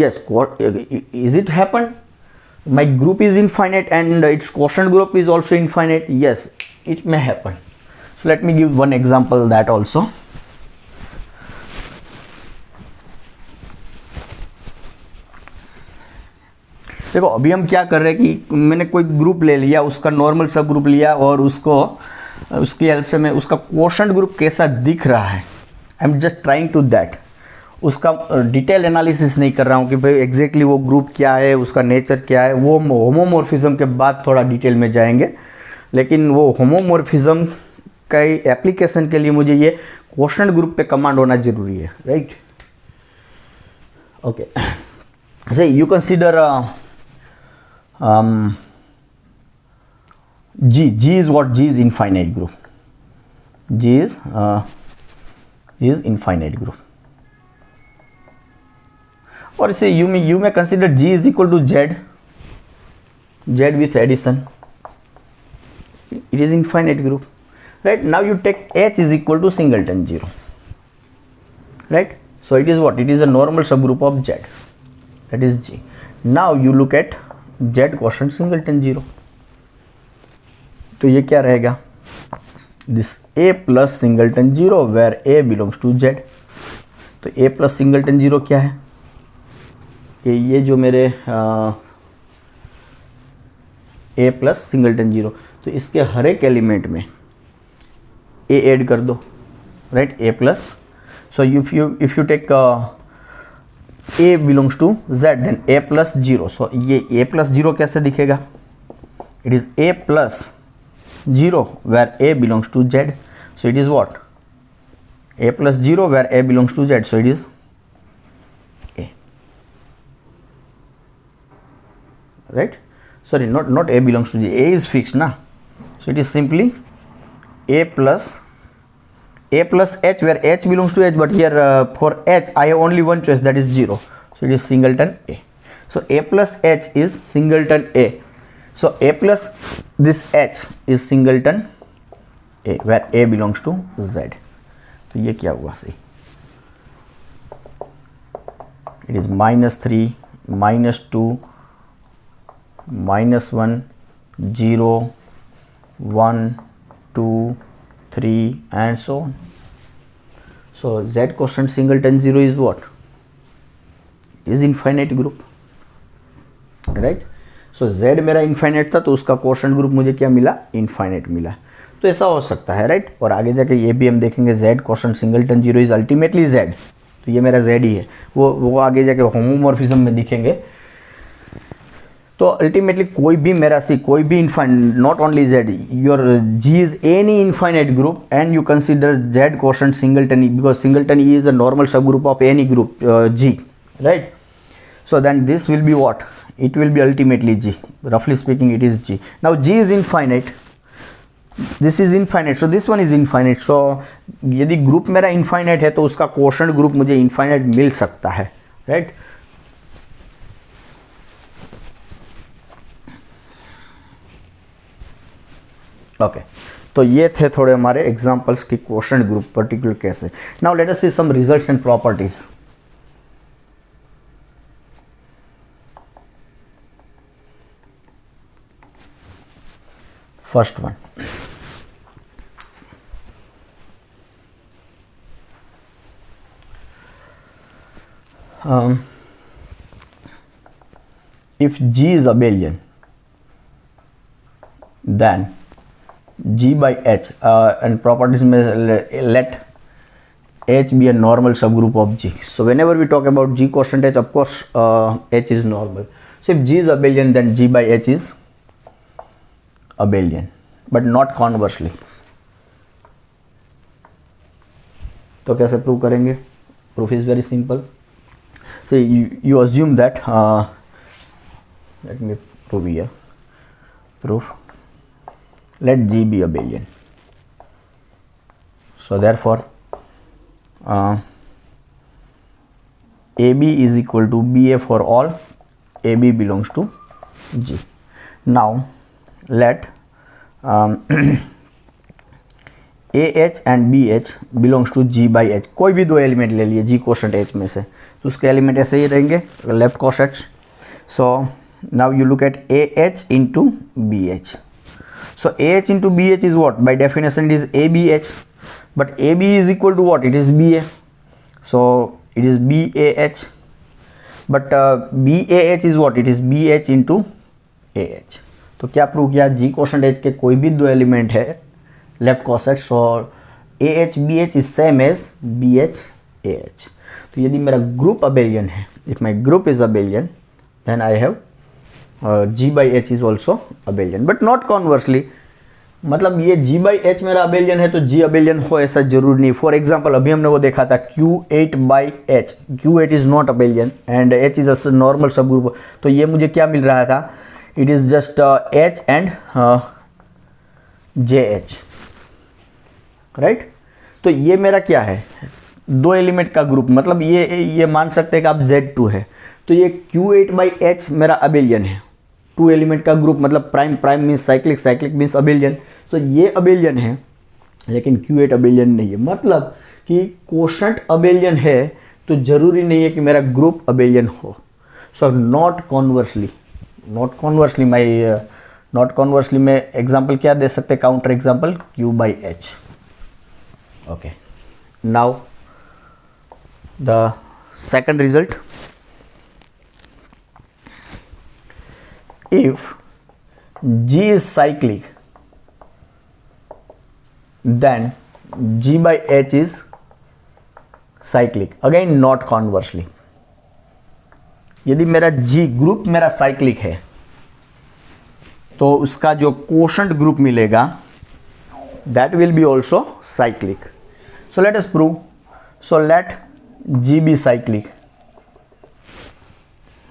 Yes, is it happened? My group is infinite and its quotient group is also infinite. Yes, it may happen. So let me give one example that also. देखो अभी हम क्या कर रहे हैं कि मैंने कोई ग्रुप ले लिया, उसका नॉर्मल सब ग्रुप लिया और उसकी हेल्प से मैं उसका क्वोशंट ग्रुप कैसा दिख रहा है, I am just trying to that. उसका डिटेल एनालिसिस नहीं कर रहा हूँ कि भाई एग्जैक्टली वो ग्रुप क्या है, उसका नेचर क्या है. वो होमोमॉर्फिज्म के बाद थोड़ा डिटेल में जाएंगे, लेकिन वो होमोमॉर्फिज्म कई एप्लीकेशन के लिए मुझे ये क्वोशंट ग्रुप पे कमांड होना जरूरी है, राइट. ओके, से you consider G is what? G is infinite group. G is infinite group. Or say you may consider G is equal to Z with addition. It is infinite group, right. Now you take H is equal to singleton 0, right. So it is what? It is a normal subgroup of Z, that is G. Now you look at Z quotient singleton 0. तो ये क्या रहेगा? This A plus singleton 0 where A belongs to Z. तो A plus singleton 0 क्या है? कि ये जो मेरे A plus singleton 0, तो इसके हर एक एलिमेंट में A ऐड कर दो, right. A plus, so if you take A belongs to Z, then A plus 0. So ये A plus 0 कैसे दिखेगा? It is A plus 0 where A belongs to Z. So it is what? A plus 0 where A belongs to Z. So it is A, right. Sorry, not A belongs to Z. A is fixed na. So it is simply A plus H where H belongs to H, but here for H I have only one choice, that is 0. So it is singleton A. So A plus H is singleton A. So A plus this H is singleton A where A belongs to Z. तो ये क्या हुआ? सही, it is -3, -2, -1, 0, 1, 2, 3 and so on. So Z quotient singleton 0 is what? Is infinite group, right? So Z मेरा infinite था तो उसका quotient group मुझे क्या मिला? Infinite मिला. तो ऐसा हो सकता है, राइट? और आगे जाके ये भी हम देखेंगे Z quotient singleton 0 is ultimately Z. तो ये मेरा Z ही है, वो आगे जाके होमोमॉर्फिज्म में दिखेंगे. तो अल्टीमेटली कोई भी मेरा कोई भी infinite, not only Z, your G is any infinite group and you consider Z quotient singleton because singleton E is a normal subgroup of any group G, right? So then this will be what? It will be ultimately G. Roughly speaking, it is G. Now G is infinite. This is infinite. So this one is infinite. So यदि group मेरा infinite है तो उसका quotient group मुझे infinite मिल सकता है, right? Okay तो ये थे थोड़े हमारे एग्जांपल्स की क्वोशंट ग्रुप पर्टिकुलर केस है. Now let us see some results and properties. First one, if G is abelian, then G by H and properties में let H be a normal subgroup of G. So whenever we talk about G quotient H, of course H is normal. So if G is abelian, then G by H is abelian, but not conversely. तो कैसे prove करेंगे? Proof is very simple. So you assume that let me prove here. Proof. Let G be abelian. So therefore AB is equal to BA for all AB belongs to G. Now let AH and BH belongs to G by H. कोई भी दो element ले लिए G quotient H में से, तो उसके element ऐसे ही रहेंगे, left cosets. So now you look at AH into BH. So AH into BH is what? By definition it is ABH, but AB is equal to what? It is BA. So it is BAH, but BAH is what? It is BH into AH. तो क्या prove किया? G quotient H के कोई भी दो element है left coset, so AH BH is same as BH AH. तो यदि मेरा ग्रुप अबेलियन है, if my group is abelian, then I have G by H is also abelian, but not conversely. मतलब ये G by H मेरा abelian है तो G abelian हो ऐसा जरूर नहीं. फॉर एग्जाम्पल अभी हमने वो देखा था Q8 by H, Q8 is not abelian and H is a normal subgroup. तो ये मुझे क्या मिल रहा था? It is just H and JH, right? तो ये मेरा क्या है? दो एलिमेंट का ग्रुप, मतलब ये मान सकते हैं कि आप Z2 है, तो ये Q8 by H मेरा अबेलियन है. टू एलिमेंट का ग्रुप मतलब prime prime means cyclic, cyclic means abelian. तो ये अबेलियन है लेकिन Q8 अबेलियन नहीं है. मतलब कि कोशंट अबेलियन है तो जरूरी नहीं है कि मेरा ग्रुप अबेलियन हो. सो नॉट कॉन्वर्सली, नॉट कॉन्वर्सली में एग्जाम्पल क्या दे सकते? Counter example Q by H. Okay, now the second result. If G is cyclic, then G by H is cyclic. Again not conversely. यदि मेरा G ग्रुप मेरा cyclic है तो उसका जो कोशंट ग्रुप मिलेगा that will be also cyclic. So let us prove. So let G be cyclic,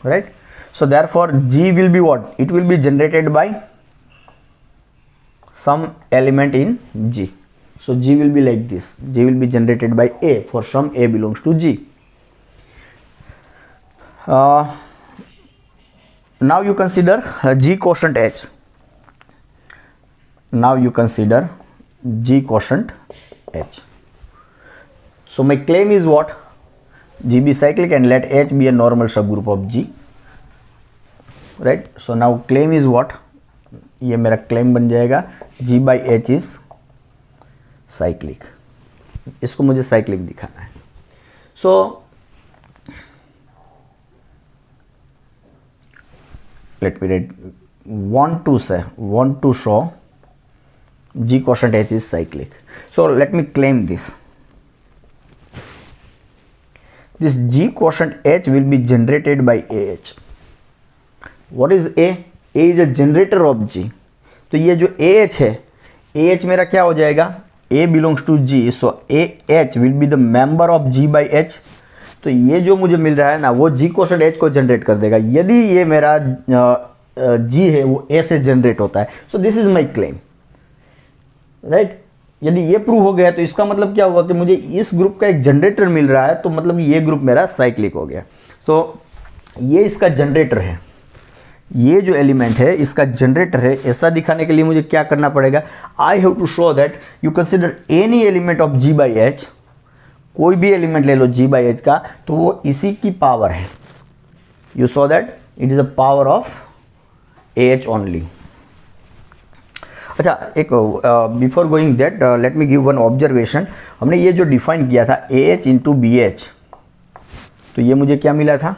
right? So therefore G will be what? It will be generated by some element in G. So G will be like this. G will be generated by A for some A belongs to G. Now you consider G quotient H. Now you consider G quotient H. So my claim is what? G be cyclic and let H be a normal subgroup of G. Right? So now claim is what? ये मेरा claim बन जाएगा G by H is cyclic, इसको मुझे cyclic दिखाना है. सो let me write, want to show G quotient H is cyclic. So let me claim this G quotient H will be generated by AH. What is A? A is a generator of G. तो ये जो AH है, AH मेरा क्या हो जाएगा? A belongs to G, so AH will be the member of G by H. तो ये जो मुझे मिल रहा है ना, वो G क्वोशेंट H को जनरेट कर देगा यदि ये मेरा G है वो A से जनरेट होता है. सो this is my claim, right. यदि ये प्रूव हो गया तो इसका मतलब क्या होगा कि मुझे इस ग्रुप का एक जनरेटर मिल रहा है, तो मतलब ये ग्रुप मेरा साइक्लिक हो गया. तो ये इसका जनरेटर है, ये जो एलिमेंट है इसका जनरेटर है. ऐसा दिखाने के लिए मुझे क्या करना पड़ेगा? I have to show that you consider any element of G by H, कोई भी एलिमेंट ले लो G बाई H का, तो वो इसी की पावर है. You so that it is a power of AH only. अच्छा, एक before going that let me give one observation. हमने ये जो डिफाइन किया था AH इंटू BH, तो ये मुझे क्या मिला था?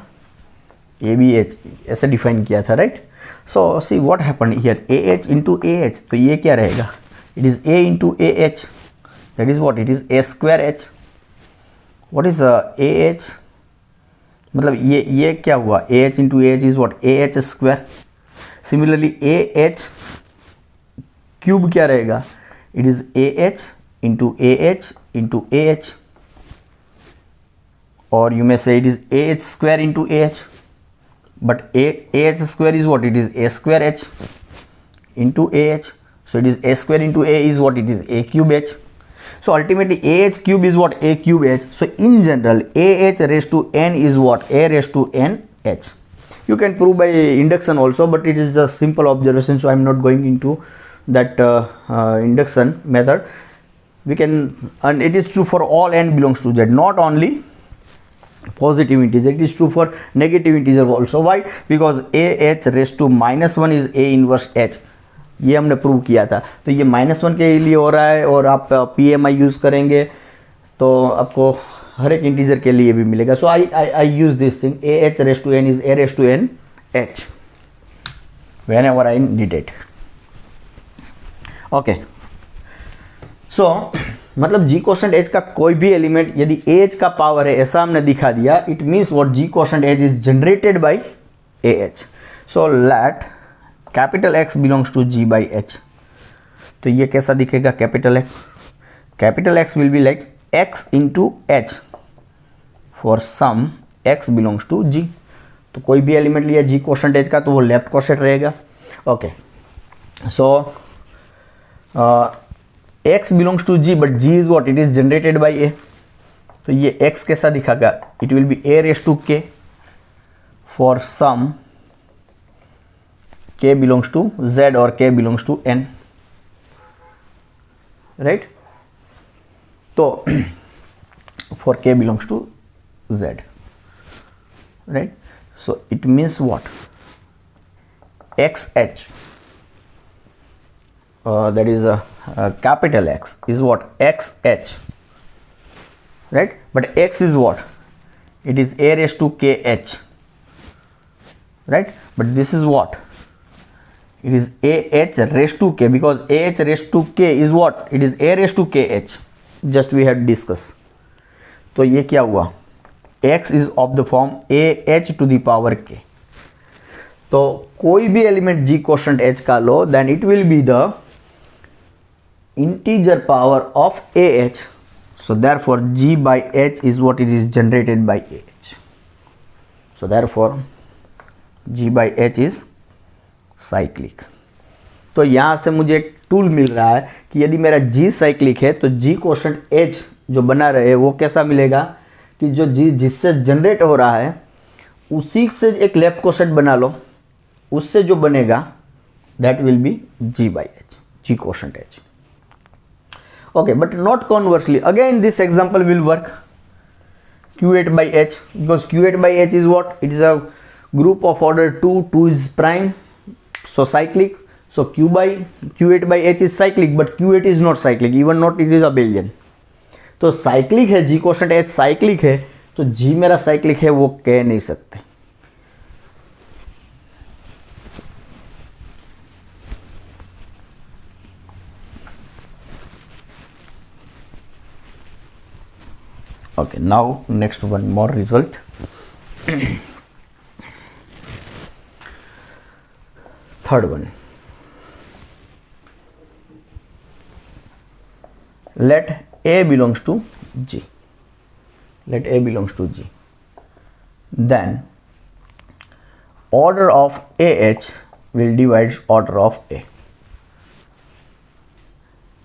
ABH ऐसे डिफाइन किया था, right. So see what happened here, AH into AH, तो ये क्या रहेगा? It is A into AH, that is what? It is A square H. What is AH? मतलब ये क्या हुआ? AH into AH is what? AH square. Similarly AH cube क्या रहेगा? It is AH into AH into AH, और you मे से it is AH square into AH, but AH square is what? It is A square H into AH. So it is A square into A is what? It is A cube H. So ultimately AH cube is what? A cube H. So in general AH raised to n is what? A raised to n H. You can prove by induction also, but it is a simple observation, so I am not going into that induction method. We can, and it is true for all n belongs to Z, not only positive integer, it is true for negative integer also. Why? Because AH raised to -1 is A inverse H. ये हमने prove किया था. तो ये -1 के लिए हो रहा है, और आप PMI यूज़ करेंगे तो आपको हर एक इंटीजर के लिए भी मिलेगा. So I use this thing, AH raised to n is A raised to n H whenever I need it. Okay. So मतलब G क्वोशेंट H का कोई भी एलिमेंट यदि AH का पावर है, ऐसा हमने दिखा दिया, it means what? G quotient H is generated by AH. So let capital X belongs to G by H. तो ये कैसा दिखेगा? Capital X will be like X into H for some X belongs to G. तो कोई भी element लिया G quotient H का, तो वो लेफ्ट क्वोशेंट रहेगा. Okay. So X belongs to G, but G is what? It is generated by A. तो ये X कैसा दिखागा? It will be A raise to K for some K belongs to Z or K belongs to N, right? So for K belongs to Z, right? So it means what? XH, that is a capital X is what? XH, right? But X is what? It is A raised to KH, right? But this is what? It is AH raised to K, because AH raised to K is what? It is A raised to KH. Just we had discussed. तो ये क्या हुआ? X is of the form AH to the power K. तो कोई भी element G quotient H का लो, then it will be the integer power of AH. So therefore G by H is what? It is generated by AH. So therefore G by H is cyclic. तो यहाँ से मुझे एक tool मिल रहा है कि यदि मेरा G साइक्लिक है तो G क्वोशेंट H जो बना रहे वो कैसा मिलेगा? कि जो G जिससे जनरेट हो रहा है उसी से एक लेफ्ट क्वोशेंट बना लो, उससे जो बनेगा that will be G by H, G quotient H. Okay, but not conversely. Again this example will work Q8 by H, because Q8 by H is what? It is a group of order 2 is prime. So cyclic, So Q8 by H is cyclic, but Q8 is not cyclic, even not it is abelian. तो cyclic है, जी quotient H cyclic है, तो जी मेरा cyclic है वो कह नहीं सकते. Okay, now next one more result. Third one. Let A belongs to G. Let A belongs to G. Then order of AH will divide order of A.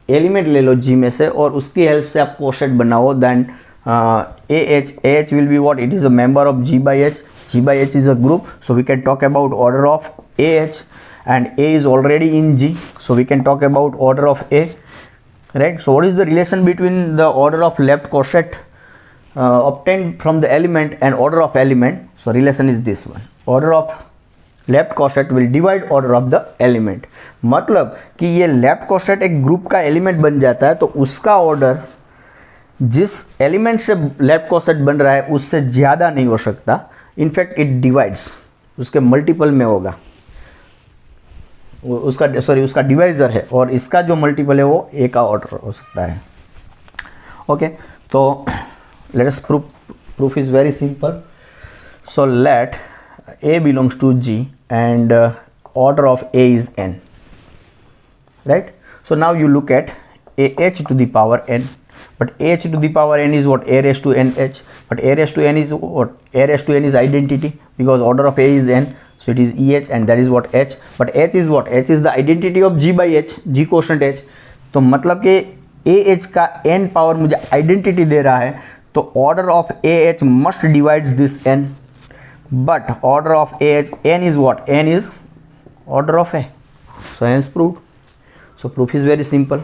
Element ले लो G में से और उसकी हेल्प से आप कोशेट बनाओ. Then AH will be what? It is a member of G by H. G by H is a group, so we can talk about order of AH, and A is already in G, so we can talk about order of A, right? So what is the relation between the order of left coset obtained from the element and order of element? So relation is this one. Order of left coset will divide order of the element. मतलब कि ये left coset एक group का element बन जाता है तो उसका ऑर्डर जिस एलिमेंट से लेफ्ट कॉसेट बन रहा है उससे ज़्यादा नहीं हो सकता. इनफैक्ट इट डिवाइड्स, उसके मल्टीपल में होगा. उसका डिवाइजर है और इसका जो मल्टीपल है वो ए का ऑर्डर हो सकता है. ओके, तो let us proof is very simple. So let A belongs to G and order of A is n, right? So now you look at AH to the power n, but AH to the power n is what? A raised to nh, but A raised to n is what? A raised to n is identity because order of A is n, so it is EH and that is what H. But H is what? H is the identity of G by H, G quotient H. तो मतलब कि AH का n power मुझे identity दे रहा है तो order of AH must divide this n. But order of AH n is what? N is order of A. So hence proved. So proof is very simple.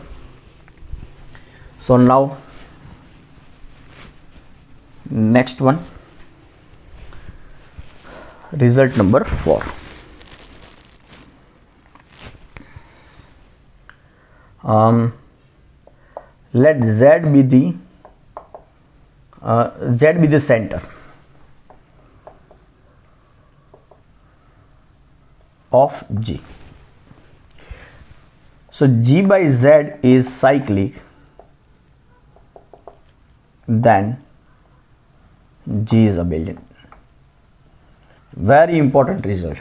So now next one, result number 4. Let Z be the center of G. So G by Z is cyclic, then G is abelian. Very important result.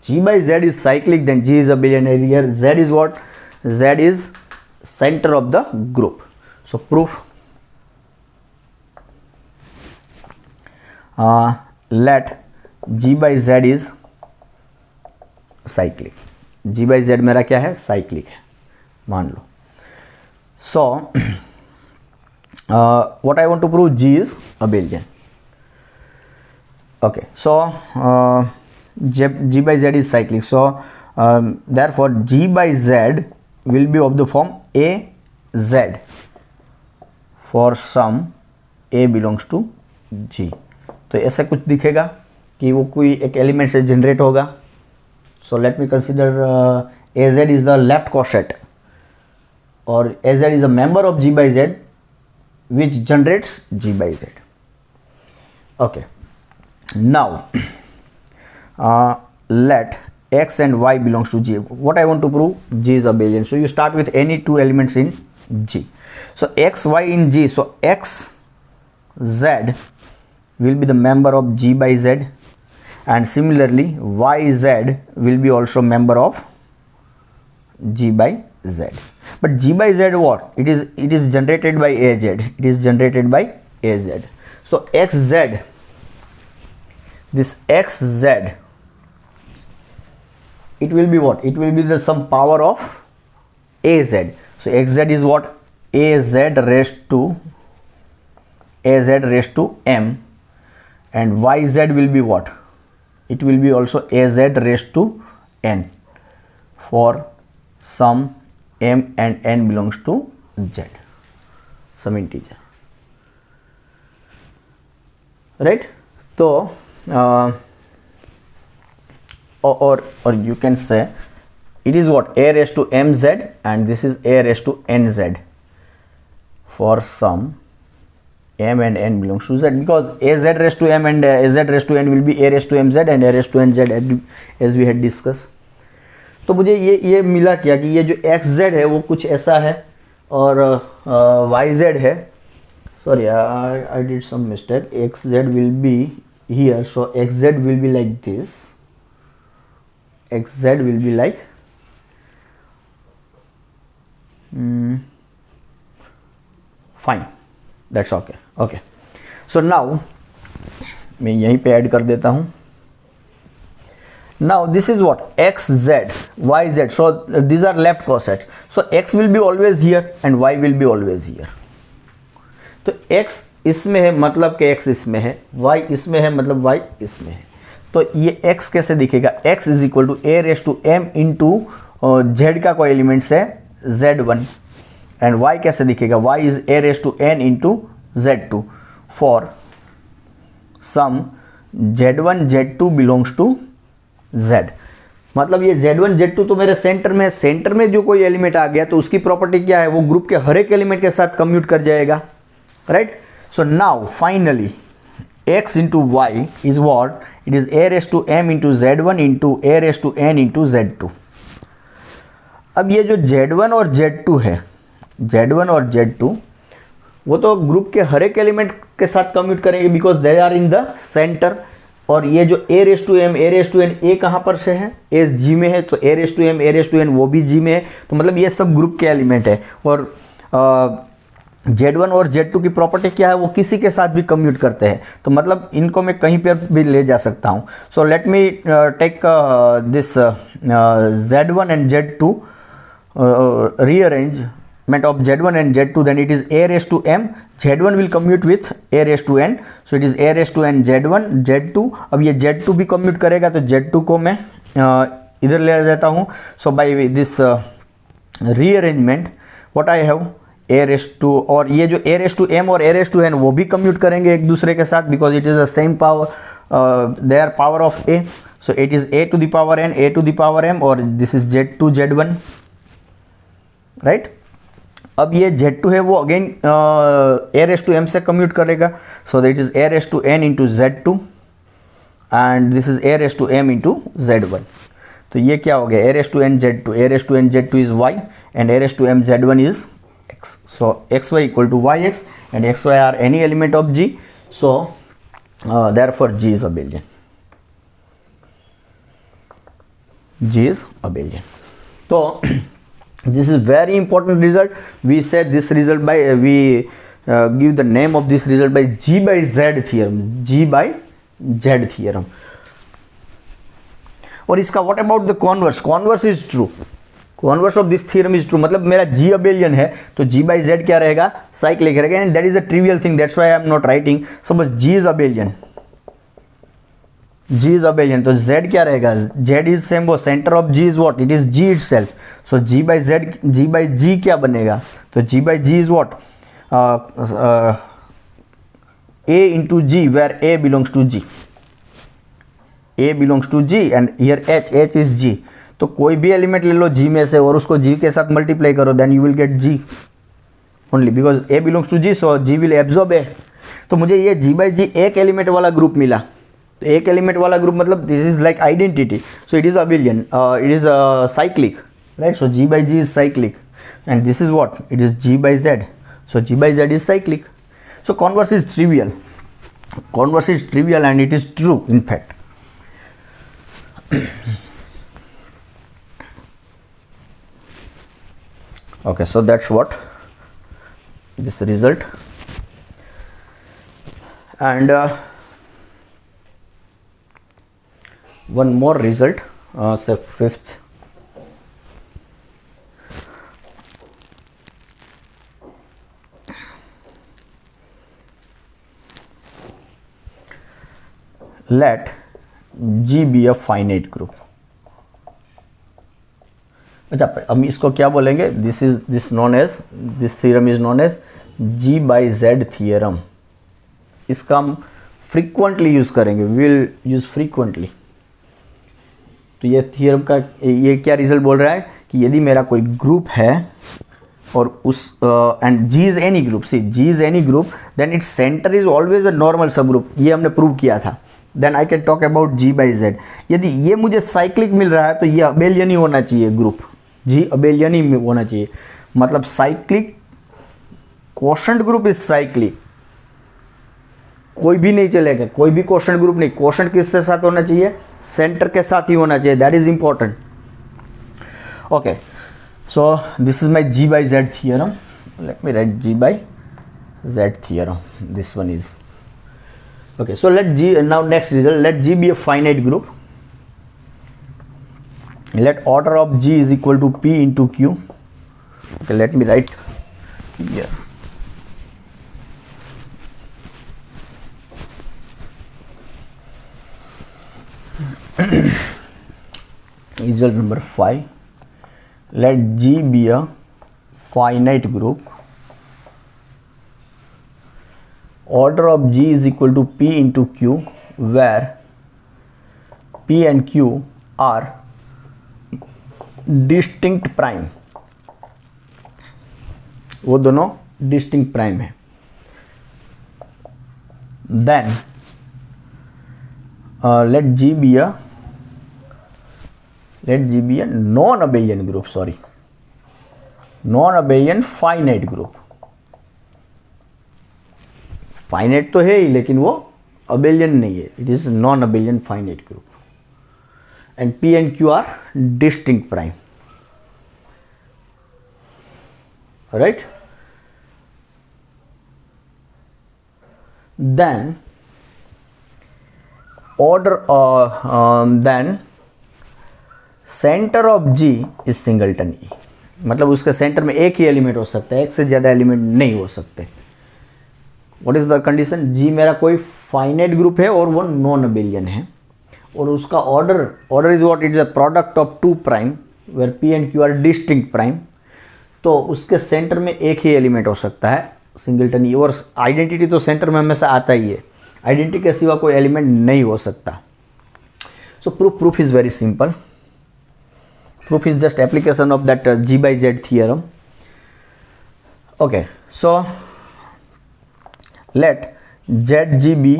G by Z is cyclic, then G is abelian. Here Z is what? Z is center of the group. So proof. Let G by Z is cyclic. G by Z मेरा क्या है? Cyclic है मान लो. सो what I want to prove, G is abelian. Okay, so G by Z is cyclic, so therefore G by Z will be of the form A Z for sum A belongs to G. तो ऐसा कुछ दिखेगा कि वो कोई एक element से generate होगा. So let me consider AZ is the left coset, or AZ is a member of G by Z which generates G by Z. Okay, now let X and Y belongs to G. What I want to prove? G is abelian. So you start with any two elements in G. So X, Y in G. So X, Z will be the member of G by Z. And similarly YZ will be also member of G by Z. But G by Z what? It is generated by AZ. It is generated by AZ. So XZ, this XZ, it will be what? It will be the some power of AZ. So XZ is what? AZ raised to M, and YZ will be what? It will be also AZ raised to N for some M and N belongs to Z, some integer, right? So or you can say it is what, a raised to mz, and this is a raised to nz for some m and n belongs to z, because az raised to m and az raised to n will be a raised to mz and a raised to nz as we had discussed. तो मुझे ये मिला क्या कि ये जो xz है वो कुछ ऐसा है और yz है, sorry I did some mistake, xz will be here, so xz will be like this, xz will be like fine, that's okay. Okay, so now मैं यहीं पे ऐड कर देता हूँ. Now this is what, xz, yz, so these are left cosets, so x will be always here and y will be always here. तो x इसमें है मतलब कि x इसमें है, y इसमें है मतलब y इसमें है. तो ये x कैसे दिखेगा, x is equal to a raise to m into z का कोई एलिमेंट्स है z1, एंड y कैसे दिखेगा, y is a raise to n into z2 for some z1 z2 belongs to z. मतलब ये z1 z2 तो मेरे centre में है, सेंटर में जो कोई एलिमेंट आ गया तो उसकी प्रॉपर्टी क्या है, वो ग्रुप के हर एक एलिमेंट के साथ कम्यूट कर जाएगा, right. So now finally x into y is what, it is a raise to m into z1 into a raise to n into z2. अब ये जो z1 और z2 है, z1 और z2 वो तो ग्रुप के हर एक एलिमेंट के साथ कम्यूट करेंगे because they are in the centre. और ये जो a raise to m, a raise to n, a कहाँ पर से है, a g में है, तो a raise to m, a raise to n वो भी g में है, तो मतलब ये सब ग्रुप के एलिमेंट है. और z1 और z2 की प्रॉपर्टी क्या है, वो किसी के साथ भी कम्यूट करते हैं, तो मतलब इनको मैं कहीं पर भी ले जा सकता हूँ. So let me take this z1 and z2 rearrangement of z1 and z2, then it is a raised to m, z1 will commute with a raised to n, so it is a raised to n z1 z2. अब ये z2 भी commute करेगा तो z2 को मैं इधर ले जाता हूँ. so by this rearrangement what I have, a raised to, और ये जो a raised to m और a raised to n वो भी commute करेंगे एक दूसरे के साथ because it is the same power, they are power of a, so it is a to the power n, a to the power m, और this is z2 z1, right. अब ये z2 है वो again a raise to m से commute करेगा, so that is a raise to n into z2 and this is a raise to m into z1. तो ये क्या हो गया, a raise to n z2, a raise to n z2 is y and a raise to m z1 is x. So xy equal to yx and xy are any element of g, so therefore g is abelian, g is abelian. तो this is very important result. We said this result by we give the name of this result by G by Z theorem, G by Z theorem. और इसका what about the converse, converse is true, converse of this theorem is true. मतलब मेरा G abelian है तो G by Z क्या रहेगा, cyclic रहेगा, and that is a trivial thing, that's why I am not writing. Suppose G is abelian, G is abelian, तो Z क्या रहेगा, Z is same, वो center of G is what, it is G itself. So G by Z, G by G क्या बनेगा, तो G by G is what, A into G, where A belongs to G, A belongs to G and here H is G. तो कोई भी element ले लो G में से और उसको G के साथ मल्टीप्लाई करो, then you will get G only because A belongs to G, so G will absorb A. तो मुझे ये G by G एक एलिमेंट वाला ग्रुप मिला, तो एक एलिमेंट वाला ग्रुप मतलब this is like identity, so it is abelian, it is cyclic, right. So G by G is cyclic and this is what, it is G by Z, so G by Z is cyclic. So converse is trivial, converse is trivial and it is true in fact. Okay, so that's what this result. And one more result, say fifth. Let G be a finite group. अच्छा, अब इसको क्या बोलेंगे, this known as, this theorem is known as G by Z theorem. इसका हम frequently use करेंगे, will use frequently. तो ये थियरम का ये क्या रिजल्ट बोल रहा है कि यदि मेरा कोई ग्रुप है और उस and G is any group, see G is any group, then its centre is always a normal sub group, ये हमने प्रूव किया था. Then I can talk about G by Z. यदि ये मुझे साइक्लिक मिल रहा है तो ये अबेलियन ही होना चाहिए ग्रुप, जी अबेलियन ही होना चाहिए. मतलब cyclic quotient group is cyclic, कोई भी नहीं चलेगा, कोई भी क्वोशंट ग्रुप नहीं. क्वोशंट किसके साथ होना चाहिए? सेंटर के साथ ही होना चाहिए. That is important. Okay, so this is my G by Z theorem. Let me write G by Z theorem. This one is okay. So let G, now next result, let G be a finite group. Let order of G is equal to P into Q. Okay, let me write here. Result number 5. Let G be a finite group. Order of G is equal to P into Q, where P and Q are distinct prime. वो दोनों distinct prime है. Then let G be a non-abelian group, sorry, non-abelian finite group. Finite तो है ही लेकिन वो abelian नहीं है. It is non abelian finite group. And P and Q are distinct prime. Right. Then order then centre of G इज singleton E. मतलब उसके सेंटर में एक ही एलिमेंट हो सकता है, एक से ज़्यादा एलिमेंट नहीं हो सकते. What is the condition? G मेरा कोई फाइनाइट ग्रुप है और वो नॉन अबेलियन है, और उसका order is what? It is a product of two prime where P and Q are distinct prime. तो उसके सेंटर में एक ही एलिमेंट हो सकता है, सिंगलटन E. और आइडेंटिटी तो सेंटर में हमेशा आता ही है, आइडेंटिटी के सिवा कोई एलिमेंट नहीं हो सकता. सो proof is very simple. Proof is just application of that G by Z theorem. Okay, so let ZG be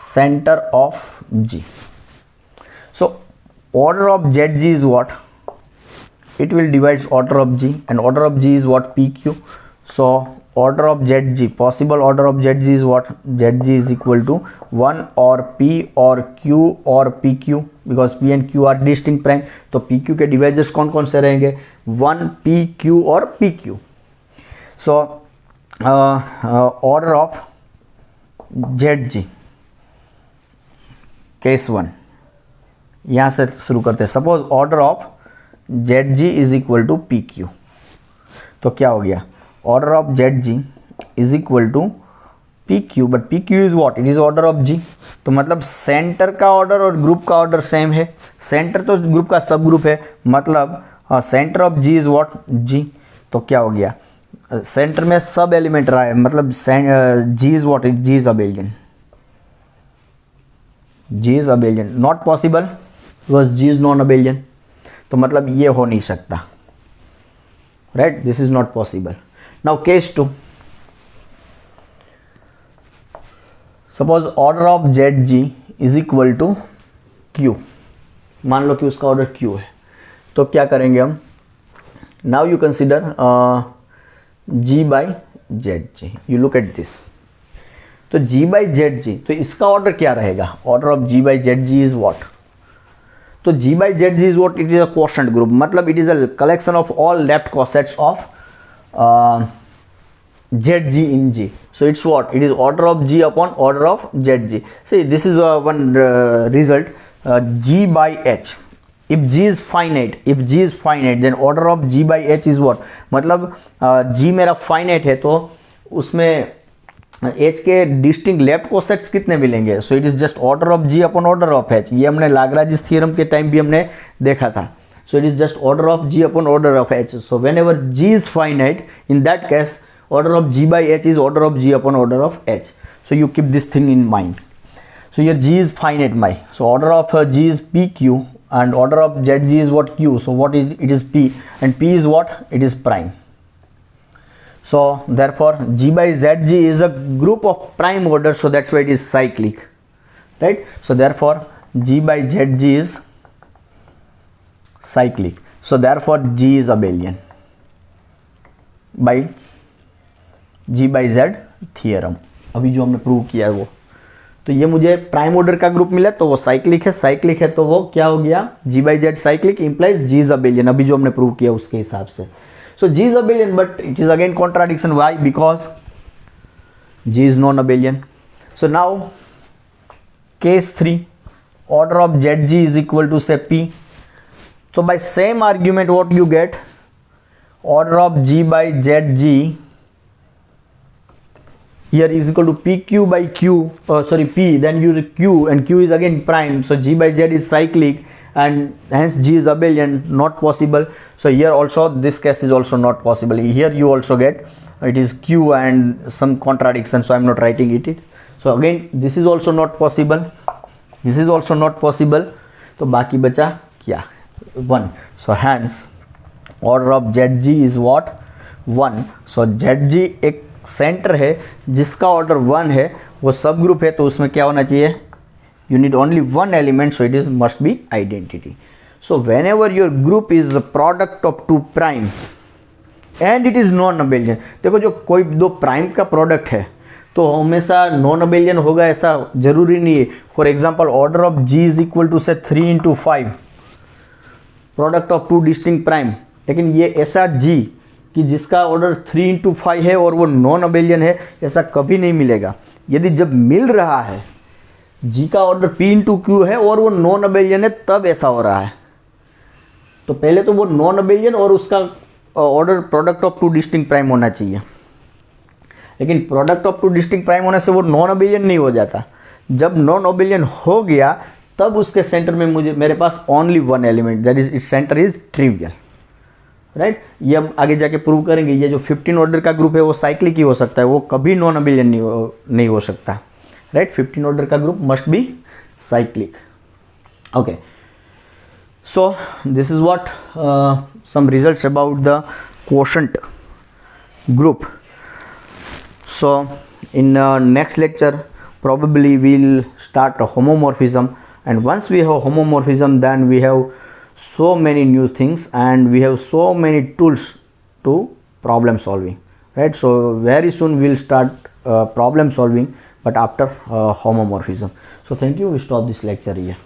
center of G. So order of ZG is what? It will divide order of G, and order of G is what? PQ. So order of ZG, possible order of ZG is what? ZG is equal to 1 or P or Q or PQ, because P and Q are distinct prime. तो PQ के divisors कौन कौन से रहेंगे? 1 P Q और PQ. So order of ZG, case 1, यहाँ से शुरू करते हैं. Suppose order of ZG is equal to PQ. तो क्या हो गया? Order of ZG is equal to PQ, but PQ is what? It is order of G. तो मतलब सेंटर का ऑर्डर और ग्रुप का ऑर्डर सेम है. सेंटर तो ग्रुप का सब ग्रुप है, मतलब centre of G is what? G. तो क्या हो गया? सेंटर में सब एलिमेंट रहा है, मतलब G is what? G is abelian. G is abelian. Not possible because G is non abelian. तो मतलब ये हो नहीं सकता. Right, this is not possible. Now case 2. Suppose order of ZG is equal to Q. मान लो कि उसका order Q है. तो क्या करेंगे हम? Now you consider G by ZG. You look at this. तो G by ZG, तो इसका ऑर्डर क्या रहेगा? Order of G by ZG is what? तो G by ZG is what? It is a quotient group. मतलब it is a collection of all left cossets of ZG in G. So it's what? It is order of G upon order of ZG. See, this is one result, G by H. If G is finite, then order of G by H is what? मतलब G मेरा finite है तो उसमें H के distinct left cosets कितने मिलेंगे? सो it is just order of G upon order of H. ये हमने लाग्रांज थ्योरम के टाइम भी हमने देखा था. So it is just order of G upon order of H. So whenever G is finite, in that case order of G by H is order of G upon order of H. So you keep this thing in mind. So here G is finite my. So order of G is PQ and order of ZG is what? Q. So what is it? Is P, and P is what? It is prime. So therefore G by ZG is a group of prime order, so that's why it is cyclic, right? So therefore G by ZG is cyclic. So therefore G is abelian by G by Z theorem. अभी जो हमने prove किया है वो, तो ये मुझे prime order का ग्रुप मिला तो वो साइक्लिक है तो वो क्या हो गया? G by Z cyclic implies G is abelian. अभी जो हमने प्रूव किया उसके हिसाब से. So G is abelian, but it is again contradiction. Why? Because G is non-abelian. So now case 3, order of ZG is equal to say P. So by same argument what you get? Order of G by ZG here is equal to PQ by Q, P, then you Q, and Q is again prime. So G by Z is cyclic and hence G is abelian, not possible. So here also this case is also not possible. Here you also get it is Q and some contradiction, so I am not writing it. So again this is also not possible, this is also not possible. तो बाकी बचा क्या? 1. So hence order of ZG is what? 1. So ZG एक centre है जिसका order 1 है, वो सब ग्रुप है, तो उसमें क्या होना चाहिए? You need only one element, so it is must be identity. So whenever your group is a product of two prime and it is non-abelian, देखो जो कोई दो प्राइम का प्रोडक्ट है तो हमेशा नॉन अबेलियन होगा ऐसा जरूरी नहीं है. For example order of G is equal to say 3 into 5 product of two distinct prime, लेकिन ये ऐसा G कि जिसका ऑर्डर 3 into 5 है और वो नॉन अबेलियन है, ऐसा कभी नहीं मिलेगा. यदि जब मिल रहा है G का ऑर्डर P इंटू Q है और वो नॉन अबेलियन है, तब ऐसा हो रहा है. तो पहले तो वो नॉन अबेलियन और उसका order product of two distinct prime होना चाहिए, लेकिन product of two distinct prime होने से वो नॉन अबेलियन नहीं हो जाता. जब नॉन अबेलियन हो गया तब उसके सेंटर में मेरे पास only one element, that is its centre is trivial, right. ये हम आगे जाके प्रूव करेंगे. ये जो 15 ऑर्डर का ग्रुप है वो साइक्लिक ही हो सकता है, वो कभी नॉन अबेलियन नहीं हो सकता, राइट. 15 ऑर्डर का group must be cyclic. Okay, so this is what some results about the quotient group. So in next lecture probably we'll start a homomorphism, and once we have homomorphism then we have so many new things and we have so many tools to problem solving, right. So very soon we'll start problem solving, but after homomorphism. So thank you. We stop this lecture here.